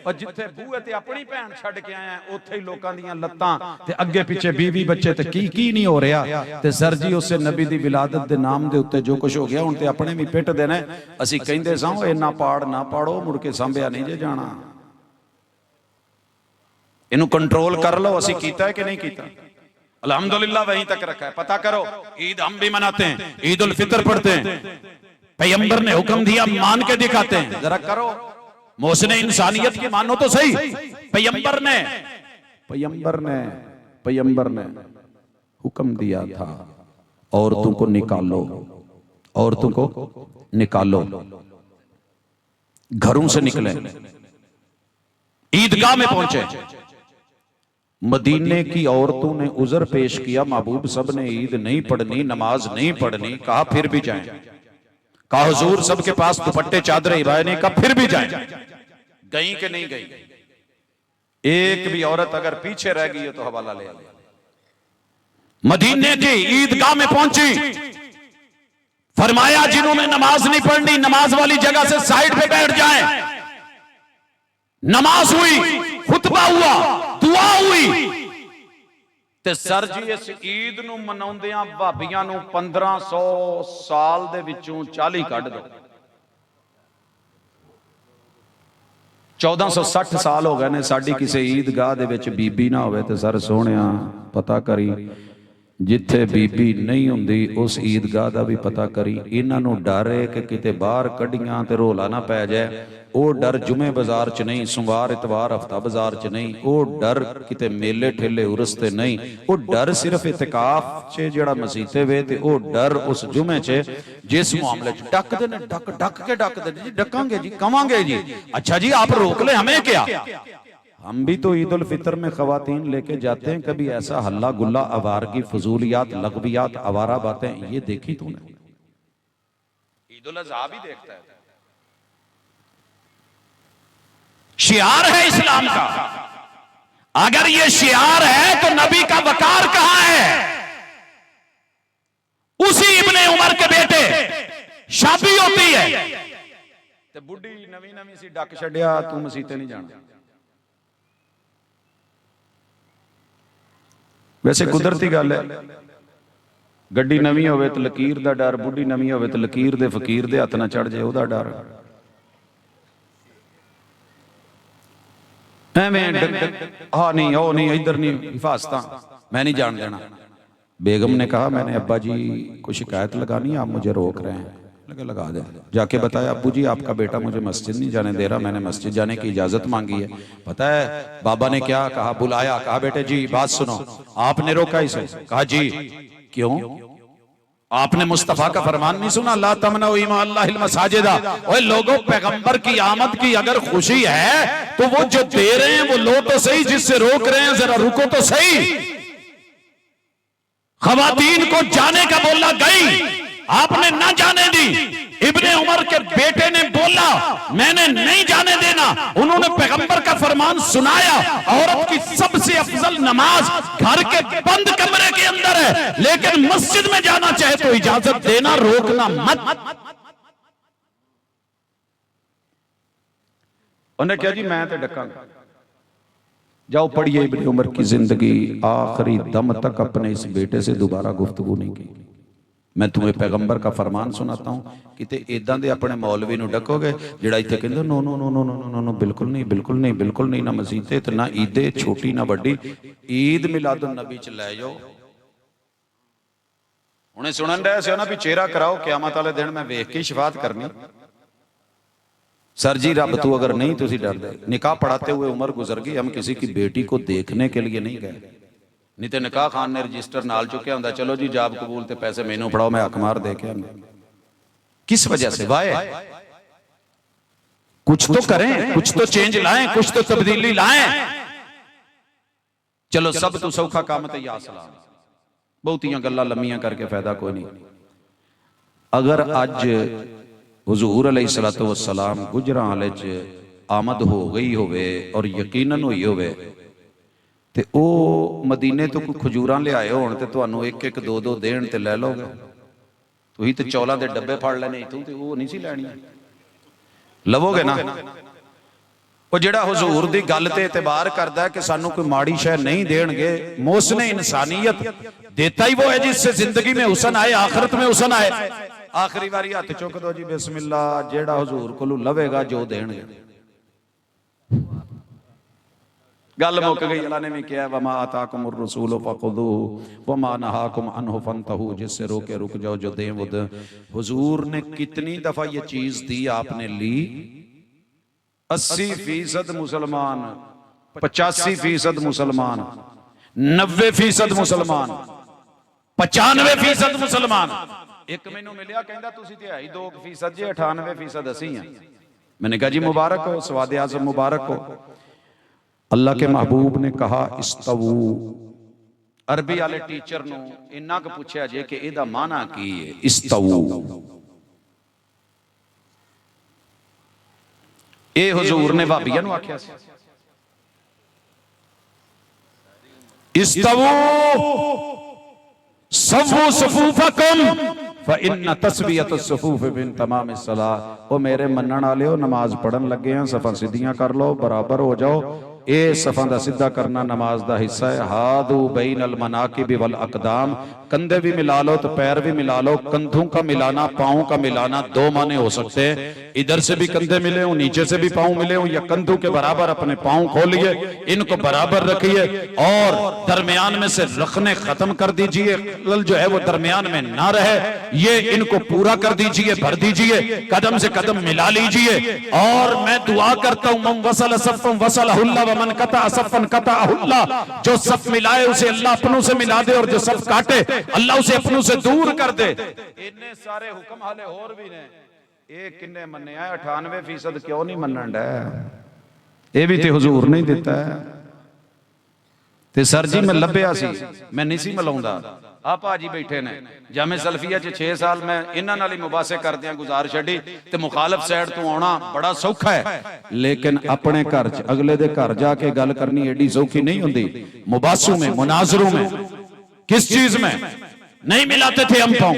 और जिथे बूहे ते अपनी भैन छड़ के आया उथे ही लोकां दीयां लत्तां ते अगे पीछे बीवी बच्चे ते की नहीं हो रहा। ते सर जी उस नबी दी विलादत दे नाम दे उत्ते जो कुछ हो गया हुण ते अपने भी पिट देने। असीं कहिंदे सां इन्ना पाड़ ना पाड़ो, मुड़ के सांभिया नहीं जे जाना, इनू कंट्रोल कर लो। असीं कीता है कि नहीं कीता? अल्हम्दुलिल्लाह वहीं तक रखा है। पता करो, ईद हम भी मनाते हैं, ईद उल फितर पढ़ते हैं, पैगंबर ने हुक्म दिया मान के दिखाते हैं। जरा करो, मोहसिने इंसानियत की मानो तो सही। पैगंबर ने हुक्म दिया था औरतों को निकालो, औरतों को निकालो, घरों से निकले। ईदगाह में पहुंचे, मदीने की औरतों ने उज़र पेश किया, महबूब सब ने ईद नहीं पढ़नी, नमाज नहीं पढ़नी। कहा फिर भी जाएं। कहा हुजूर सबके पास दुपट्टे चादरें हिबाए नहीं, कहा फिर भी जाएं। गई कि नहीं गई? एक भी औरत अगर पीछे रह गई है तो हवाला ले आए। मदीने की ईदगाह में पहुंची, फरमाया जिन्होंने नमाज नहीं पढ़नी नमाज वाली जगह से साइड पे बैठ जाएं। नमाज हुई, खुतबा हुआ, दुआ हुई। ते सर जी इस ईद नूं मनाउंदियां भाबियां नूं 1500 साल दे विचों 40 कढ दो। 1460 साल हो गए ने साडी किसी ईदगाह दे विच बीबी ना होवे। ते सर सोहणिया पता करी, जिथे बीबी नहीं हुंदी उस ईदगाह दा भी पता करी। इन्हां नूं डर है कि किते बाहर कढ़ियां ते रोला ना पै जाए। वो डर जुमे बाजार च नहीं, सोमवार इतवार हफ्ता बाजार च नहीं, वो डर किते मेले ठेले उरस ते नहीं, वो डर सिर्फ इतिकाफ च जेड़ा मसीते वे ते वो डर उस जुमे च जिस मामले च डकदे ने, डक के डकदे जी, डकांगे जी, कवांगे जी। अच्छा जी आप रोक ले, हमें क्या? हम भी तो ईद उल फितर में खवातीन लेके जाते हैं, कभी ऐसा हल्ला गुल्ला, आवारगी, फजूलियात, लगवियात, आवारा बातें ये देखी तूने? ईद उल अज़हा भी देखता है। शियार है इस्लाम का। अगर ये शियार है तो नबी का वकार कहां है? उसी इब्ने उमर के बेटे शादी होती है ते बुढ़ी नवी नवी सी डक छड़िया, तू मसीते नहीं जाना। वैसे कुदरती गल है, गड्डी नवी होवे तो लकीर दा डर, बुढ़ी नवी होवे तो लकीर दे फकीर दे हथ ना चढ़ जाए ओदा डर। हाँ नहीं, ओ नहीं, इधर नहीं, हिफाजत मैं नहीं जान देना। बेगम ने कहा मैंने अब्बा जी को शिकायत लगानी है, आप मुझे रोक रहे हैं। लगा दे। जाके बताया अब्बू जी आपका बेटा मुझे मस्जिद नहीं जाने दे रहा, मैंने मस्जिद जाने की इजाजत मांगी है। पता है बाबा ने क्या कहा? बुलाया, कहा बेटे जी बात सुनो। आपने रोका इसे? कहा जी क्यों? आपने मुस्तफा का फरमान नहीं सुना, ला तमनऊ इमा अल्लाहिल मसाजिदा। ओए लोगों, पैगंबर की आमद की अगर खुशी है तो वो जो दे रहे हैं वो लो तो सही, जिससे रोक रहे हैं जरा रुको तो सही। खवातीन को जाने का बोला, गई, आपने ना जाने दी। इब्ने उमर के बेटे ने बोला मैंने नहीं जाने देना। उन्होंने पैगंबर का फरमान सुनाया, औरत की सबसे अफजल नमाज घर के बंद कमरे के अंदर है, लेकिन मस्जिद में जाना चाहे तो इजाजत देना, रोकना मत। उन्हें क्या जी मैं तो डकांगा। जाओ पढ़िए इब्ने उमर की जिंदगी, आखिरी दम तक अपने इस बेटे से दोबारा गुफ्तगू नहीं की। मैं तुम्हें पैगंबर का फरमान सुनाता हूं, किते इदां दे अपने मौलवी नूं डकोगे जिहड़ा इत्थे कहंदा no no no no no no no, बिल्कुल नहीं, बिल्कुल नहीं, बिल्कुल नहीं, ना मसीते ते ना ईदे छोटी ना बड़ी, ईद मिलादुन नबी च लै जाओ। हुणे सुनन रहे से ना भी चेहरा कराओ, क़यामत वाले दिन मैं वेख के शफाअत करनी। सर जी रब तू अगर नहीं तुसी डरदे। निकाह पढ़ाते हुए उम्र गुजर गई, हम किसी की बेटी को देखने के लिए नहीं गए, नहीं तो निकाह खान ने रजिस्टर नाल चुकिया होंदा, चलो जी जाब कबूल ते पैसे मैनू फड़ाओ, मैं हक मार दे के आना। किस वजह से? वाए कुछ तो करें, कुछ तो चेंज लाएं, कुछ तो तब्दीली लाएं। चलो सब तो सौखा काम ते या सलाम, बहुतियां गल्लां लम्मियां करके फायदा कोई नहीं। अगर अज हुजूर अलैहिस्सलातु वस्सलाम गुजरां वाले च आमद हो गई होवे और यकीनन हुई होवे ਤੇ ਉਹ ਮਦੀਨੇ ਤੋਂ ਕੋਈ ਖਜੂਰਾਂ ਲਿਆਏ ਹੋਣ ਤੇ ਤੁਹਾਨੂੰ ਇੱਕ ਇੱਕ ਦੋ ਦੋ ਦੇਣ ਤੇ ਲੈ ਲਓਗੇ। ਤੁਸੀਂ ਤੇ ਚੌਲਾਂ ਦੇ ਡੱਬੇ ਫੜ ਲੈਣੇ ਇਥੋਂ, ਤੇ ਉਹ ਨਹੀਂ ਸੀ ਲੈਣੀ, ਲਵੋਗੇ ਨਾ। ਉਹ ਜਿਹੜਾ ਹੁਜ਼ੂਰ ਦੀ ਗੱਲ ਤੇ ਇਤਬਾਰ ਕਰਦਾ ਕਿ ਸਾਨੂੰ ਕੋਈ ਮਾੜੀ ਸ਼ੈ नहीं देंगे, मोहसिन इंसानियत देता ही वो है जिससे जिंदगी में हुसन आए, आखिरत में हुसन आए। आखिरी बारी हथ चुक दो जी बिस्मिल्लाह, जेड़ा हुजूर कोलों लवेगा जो देणगे, गल मुक गई। अल्लाह ने भी कहा वमा आताकुमुर रसूल फखुदूहु वमा नहाकुम अन्हु फंतहू, जिससे रोके रुक जाओ, जो दें वो दे। हुजूर ने कितनी दफा ये चीज दी आपने ली? 80% मुसलमान, 85% मुसलमान, 90% मुसलमान, 95% मुसलमान। एक मैनू मिलिया कहंदा तुसी ते है ही 2% जे, 98% असी हैं। मैंने कहा जी मुबारक हो, सवाद आज़म मुबारक हो। अल्लाह के महबूब ने कहा इस्तवू। अरबी वाले टीचर नूं इन्ना क पूछया जे कि इहदा माना की है इस्तवू। ये हुजूर ने भाबिया नूं आख्या सी इस्तवू सव्वू सफूफकुम फइन्न तस्बियत अस्सुफूफ मिन तमाम अस्सलाह। ओ मेरे मनण वालिओ, नमाज पढ़न लगे हैं, सफा सीधियां कर लो, बराबर हो जाओ। ये सफा का सीधा करना नमाज का हिस्सा है। हादू बैन अल मनाकिब वल अकदाम, कंधे भी मिला लो तो पैर भी मिला लो। कंधों का मिलाना, पाँव का मिलाना, दो माने हो सकते हैं। इधर से भी कंधे मिले हों, नीचे से भी पाँव मिले हों, या कंधों के बराबर अपने पाँव खोलिए, इनको बराबर रखिए और दरमियान में से रखने खत्म कर दीजिए। खलल जो है वो दरमियान में ना रहे, ये इनको पूरा कर दीजिए, भर दीजिए, कदम से कदम मिला लीजिए। और मैं दुआ करता हूं मन वसल सफ़न वसलहुल्लाह व मन कता सफ़न कताहुल्लाह। जो सफ मिलाए उसे अल्लाह अपनों से मिला दे, और जो सफ काटे अल्लाह उसे अपनों से दूर कर दे। इन्ने सारे हुक्म हाले होर भी ने, ये किन्ने मन्ने आ? 98% क्यों नहीं मनन डे? ये भी ते हुजूर नहीं दिता है। ते सर जी मैं लभ्या सी, मैं नहीं सी मिलाउंदा। आ भाजी बैठे ने जामे सल्फिया च 6 साल मैं इन्हां नाल ही मुबासे करदियां गुजार छड्डी, ते मुखालफ साइड तो आना बड़ा सौखा है, लेकिन अपने घर च अगले दे घर जाके गल करनी एडी सौखी नहीं हुंदी। मुबासों में, मुनाजरों में, किस चीज में नहीं मिलाते थे हम पाँव।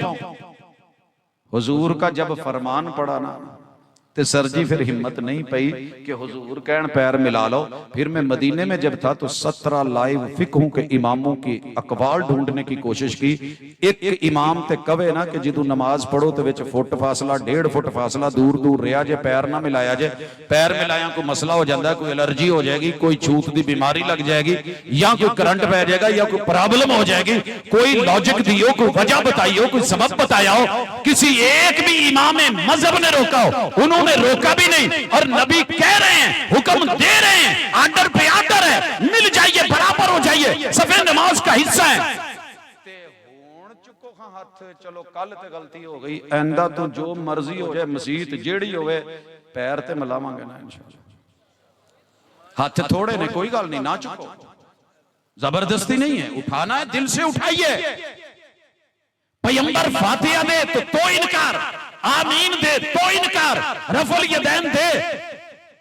हुजूर का जब फरमान पड़ा ना, ते सर जी फिर हिम्मत नहीं पई कि हुजूर कहन पैर मिला लो। फिर मैं मदीने में जब था तो 17 लाइव फिकहों के इमामों की अकवाल ढूंढने की कोशिश की। एक इमाम ते कवे ना कि जिदू नमाज पढ़ो तो विच फुट फासला, 1.5 फुट फासला दूर दूर रहा जे, पैर ना मिलाया जे। पैर मिलाया कोई मसला हो जाता है, कोई एलर्जी हो जाएगी, कोई छूत की बीमारी लग जाएगी, या कोई करंट पै जाएगा, या कोई प्रॉब्लम हो जाएगी। कोई लॉजिक दियो, कोई वजह बताइयो, कोई सबब बताया हो। किसी एक भी इमाम मजहब ने रोका हो? उन्होंने रोका भी नहीं, और नबी कह रहे हैं, हुक्म दे रहे हैं, आर्डर पे आर्डर है, मिल जाइए, बराबर हो जाइए, सफे नमाज का हिस्सा है। चुको हाथ, चलो कल ते गलती हो गई, ऐंदा तो जो मर्जी हो जाए, मसीत जेड़ी होवे पैर ते मिलावांगे ना इंशाअल्लाह। हाथ थोड़े ने, कोई गल नहीं, ना चुको, जबरदस्ती नहीं है, उठाना है, दिल से उठाइए। पैगंबर फातिहा दे तो इनकार, आमीन दे तो इनकार, रफल यदैन दे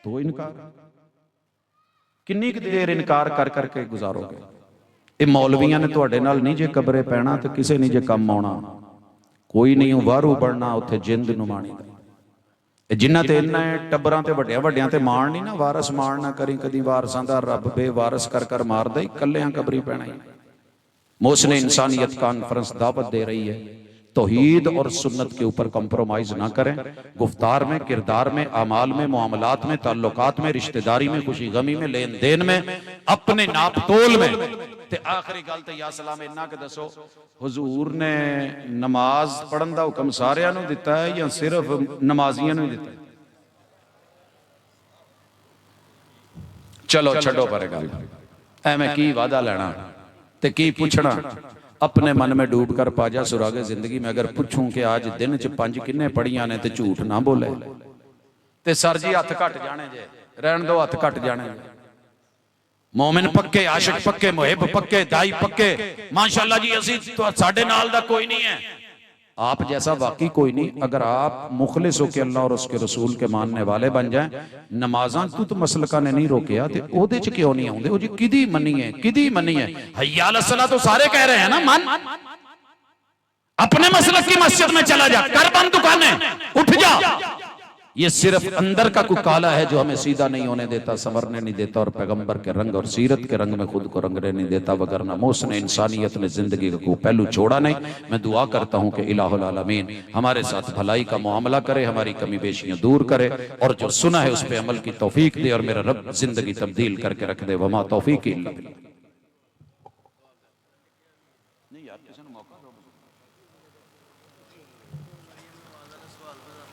तो इनकार। किन्नी देर इनकार कर करके गुजारोगे? ये मौलवियां ने तुहाडे नाल नहीं जे कबरे पैना तो किसे नहीं जे कम आउणा। कोई नहीं वारू बनना उत्थे जिंद नुमाणी दा। जिन्हां ते इन्ना टब्बरां ते वड्डियां वड्डियां ते माण नहीं ना, वारस माण ना करी कदी, वारसां दा रब बेवारस कर कर मारदा ही, कल्लियां कबरी पैना ही। मोहसिन इंसानियत कॉन्फ्रेंस दावत दे रही है, तौहीद और सुन्नत के ऊपर कंप्रोमाइज ना करें। गुफ्तार में, किरदार में, अमाल में, मामलात में, ताल्लुकात में, रिश्तेदारी में, खुशी गमी में, लेन देन में, अपने नाप तोल में। ते आखिरी गल ते या सलाम इन्ना के दसो, हुजूर ने नमाज पढ़न दा हुक्म सारियां नूं दिता है या सिर्फ नमाजियां नूं दिता है? चलो छड्डो परे गल, एवें की वादा लेना ते की पूछना। अपने मन में डूब कर पाजा सुरागे जिंदगी में। अगर पूछूं कि आज दिन च 5 किन्ने पढ़ियां ने, ते झूठ ना बोले। ते सर जी हथ घट जाने जे, रहन दो, हथ घट जाने। मोमिन पक्के, आशिक पक्के, मुहिब पक्के, दाई पक्के, माशाअल्लाह जी असी तो साडे नाल दा कोई नहीं है। आप जैसा वाकई कोई नहीं। अगर आप मुखलिस हो के अल्लाह और उसके रसूल के मानने वाले बन जाएं, नमाज़ां तू तो मसलका ने नहीं रोकिया ते ओदे च क्यों नहीं आउंदे? ओ जी किदी मनी है हय्या अल सलाह तो सारे कह रहे हैं ना, मन अपने मसलक की मस्जिद में चला जा, कर बंद दुकानें, उठ जा। ये सिर्फ अंदर का कोई काला है जो हमें सीधा नहीं होने देता, संवरने नहीं देता और पैगंबर के रंग और सीरत के रंग में खुद को रंगने नहीं देता। वगरना मोहसिन इंसानियत ने जिंदगी को पहलू छोड़ा नहीं। मैं दुआ करता हूं कि इलाहुल आलमीन हमारे साथ भलाई का मुआमला करे, हमारी कमी बेशियां दूर करे और जो सुना है उस पर अमल की तौफीक दे और मेरा रब जिंदगी तब्दील करके रख दे। वमा तौफीक इल्ला बिल्लाह।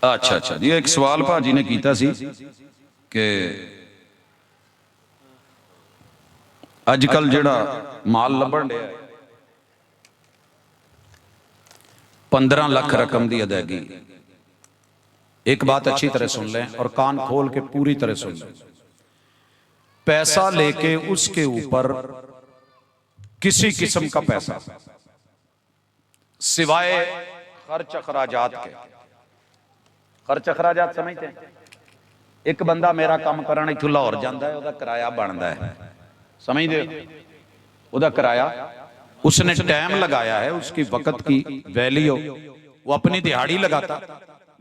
अच्छा जी, एक सवाल भाजी ने कीता सी कि अजकल जेड़ा माल लभण दिया 15 लाख रकम की अदायगी। एक बात अच्छी तरह सुन लें और कान खोल के पूरी तरह सुन लें। पैसा लेके उसके ऊपर किसी किस्म का पैसा सिवाय खर्च अखराजात के, खर्च अखराजात समझते हैं? एक बंदा मेरा काम करने इथों लाहौर जाता है, उसका किराया बनता है, समझते हो? उसका किराया उसने टाइम लगाया है, उसकी वक्त की वैल्यू, वो अपनी दिहाड़ी लगाता।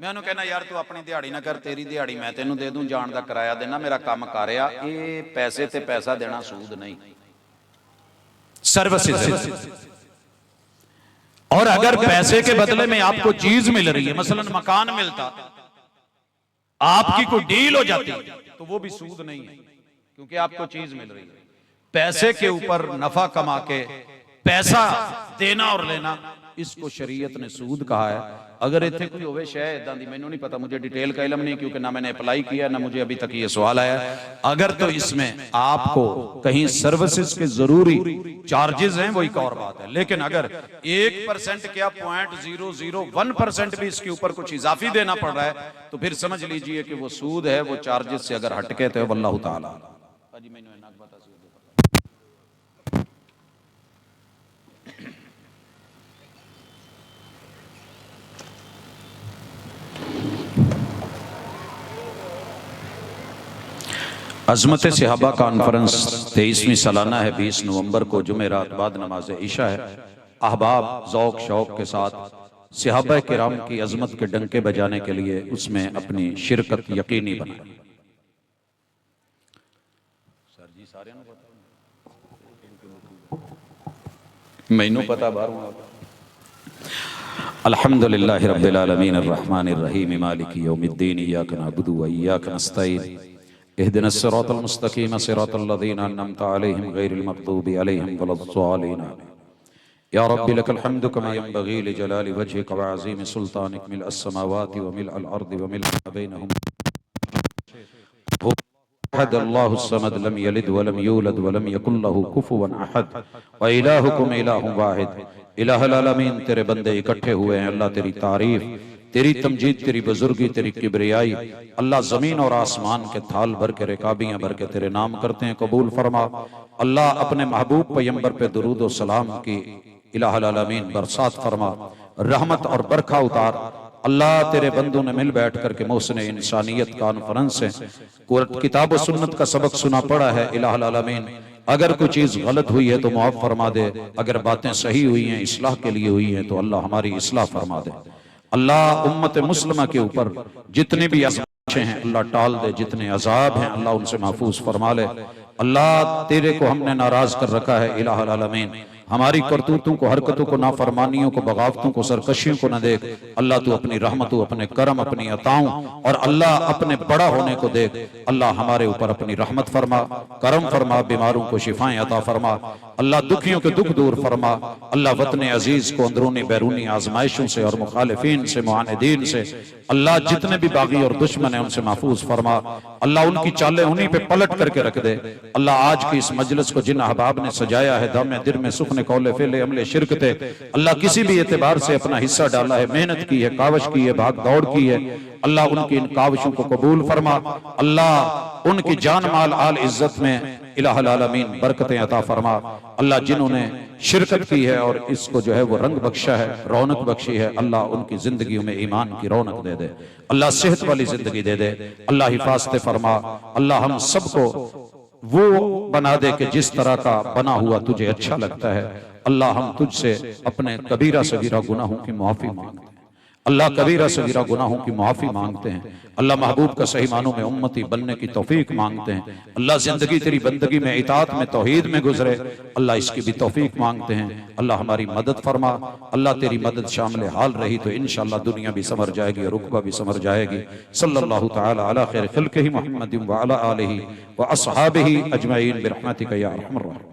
मैं उन्होंने कहना यार तू अपनी दिहाड़ी ना कर, तेरी दिहाड़ी मैं तेनों दे दूं, जान का किराया देना, मेरा काम कर। ये पैसे ते पैसा देना सूद नहीं, सर्विसेज। और अगर पैसे के बदले में आपको चीज मिल रही है, मसलन मकान मिलता, आपकी कोई डील हो जाती तो वो भी सूद नहीं है, क्योंकि आपको चीज मिल रही है। पैसे के ऊपर नफा कमा के पैसा देना और लेना, इसको शरीयत ने सूद कहा है। अगर इतने कोई होवे शय इदां दी, मैनू नहीं पता, मुझे डिटेल का इल्म नहीं, क्योंकि ना मैंने अप्लाई किया ना मुझे अभी तक ये सवाल आया। अगर तो इसमें आपको कहीं सर्विसेज के जरूरी चार्जेस हैं वो एक और बात है, लेकिन अगर 1% क्या 0.001% भी इसके ऊपर कुछ इजाफी देना पड़ रहा है तो फिर समझ लीजिए कि वो सूद है। वो चार्जेस से अगर हटके तो वल्लाहु ताला। अजमत सहाबा कॉन्फ्रेंस 23वीं सालाना है, 20 नवंबर को जुमेरात बाद नमाज ईशा है। अहबाब ज़ौक शौक के साथ सहाबा किराम की अजमत के डंके बजाने के लिए उसमें अपनी शिरकत यकीनी बनाए। मैनू पता बाहरों। अल्हम्दुलिल्लाहि रब्बिल आलमीन अर्रहमानिर रहीम मालिकि यौमिद्दीन इय्याका नअबुदु व इय्याका नस्तईन इहदिनस सिरातल मुस्तकीम सिरातल लज़ीना अन्अमता अलैहिम गैरिल मग़दूबि अलैहिम वलद्दालिन। या रब्बी लकल हम्दु कमा यंबगी लिजलालि वजहिका व अज़ीमि सुल्तानिक मिलअस समावाति व मिलअल अर्दि व मिलअ मा बैनहुम। अहद अल्लाहुस समद लम यलिद व लम यूलद व लम यकुल लहू कुफुवन अहद व इलाहुकुम इलाहुन वाहिद। इलाहुल आलमीन तेरे बंदे इकट्ठे हुए हैं, अल्लाह तेरी तारीफ, तेरी तमजीद, तेरी बुजुर्गी, तेरी किबरियाई। अल्लाह जमीन और आसमान के थाल भर के रिकाबियां भर के तेरे नाम करते हैं, कबूल फरमा। अल्लाह अपने महबूब पैगंबर पे दुरूद और सलाम की इलाहुल आलमीन बरसात फरमा, रहमत और बरखा उतार। अल्लाह तेरे बंदों ने मिल बैठ करके मोहसिन इंसानियत कॉन्फ्रेंस से किताब और सुन्नत का सबक सुना पड़ा है। इलाहुल आलमीन अगर कोई चीज गलत हुई है तो माफ फरमा दे, अगर बातें सही हुई हैं इस्लाह के लिए हुई हैं तो अल्लाह हमारी इस्लाह फरमा दे। अल्लाह उम्मत मुस्लिमा के ऊपर जितने भी आज़माइशें हैं अल्लाह टाल दे, जितने अजाब हैं अल्लाह उनसे महफूज फरमा ले। अल्लाह तेरे को हमने नाराज कर रखा है, इलाहुल आलमीन हमारी करतूतों को, हरकतों को, नाफरमानियों को, बगावतों को, सरकशियों को न देख। अल्लाह तू अपनी रहमत, अपने करम, अपनी अताओं और अल्लाह अपने बड़ा होने को देख। अल्लाह हमारे ऊपर अपनी रहमत फरमा, करम फरमा, बीमारों को शिफाएं अता फरमा। अल्लाह दुखियों के दुख दूर फरमा। अल्लाह वतन अजीज को अंदरूनी बैरूनी आजमाइशों से और मुखालिफीन से, मुआनिदीन से अल्लाह जितने भी बागी और दुश्मन है उनसे महफूज फरमा। अल्लाह उनकी चालें उन्हीं पे पलट करके रख दे। अल्लाह आज की इस मजलिस को जिन अहबाब ने सजाया है, दम दिल में सुख अपने कौले फेले अमले शिरक थे। अल्लाह किसी भी एतबार से अपना हिस्सा डाला है, मेहनत की है, कावश की है, भाग दौड़ की है, अल्लाह उनकी इन काविशों को कबूल फरमा। अल्लाह उनकी जान माल आल इज्जत में इलाहुल आलमीन बरकतें अता फरमा। अल्लाह जिन्होंने शिरकत की है और इसको जो है वो रंग बख्शा है, रौनक बख्शी है, अल्लाह उनकी जिंदगियों में ईमान की रौनक दे दे, अल्लाह सेहत वाली जिंदगी दे दे, अल्लाह हिफाजत फरमा। अल्लाह हम सबको वो बना दे कि जिस तरह का बना हुआ तुझे अच्छा लगता है। अल्लाह हम तुझसे अपने कबीरा सगीरा गुनाहों की माफी मांगते हैं, अल्लाह कबीरा सगीरा गुनाहों की माफी मांगते हैं। अल्लाह महबूब का सही मानों में उम्मती बनने की तौफीक मांगते हैं। अल्लाह जिंदगी तेरी बंदगी में, इताअत में, तौहीद में गुजरे, अल्लाह इसकी भी तौफीक मांगते हैं। अल्लाह हमारी मदद फरमा। अल्लाह तेरी मदद शामिल हाल रही तो इंशाअल्लाह दुनिया भी संवर जाएगी और रुकबा भी संवर जाएगी। सल्लल्लाहु तआला अला खैर खल्क़िही मुहम्मदिन व अला आलिही व अस्हाबिही अजमईन बिरहमतिका या अरहमर राहिमीन।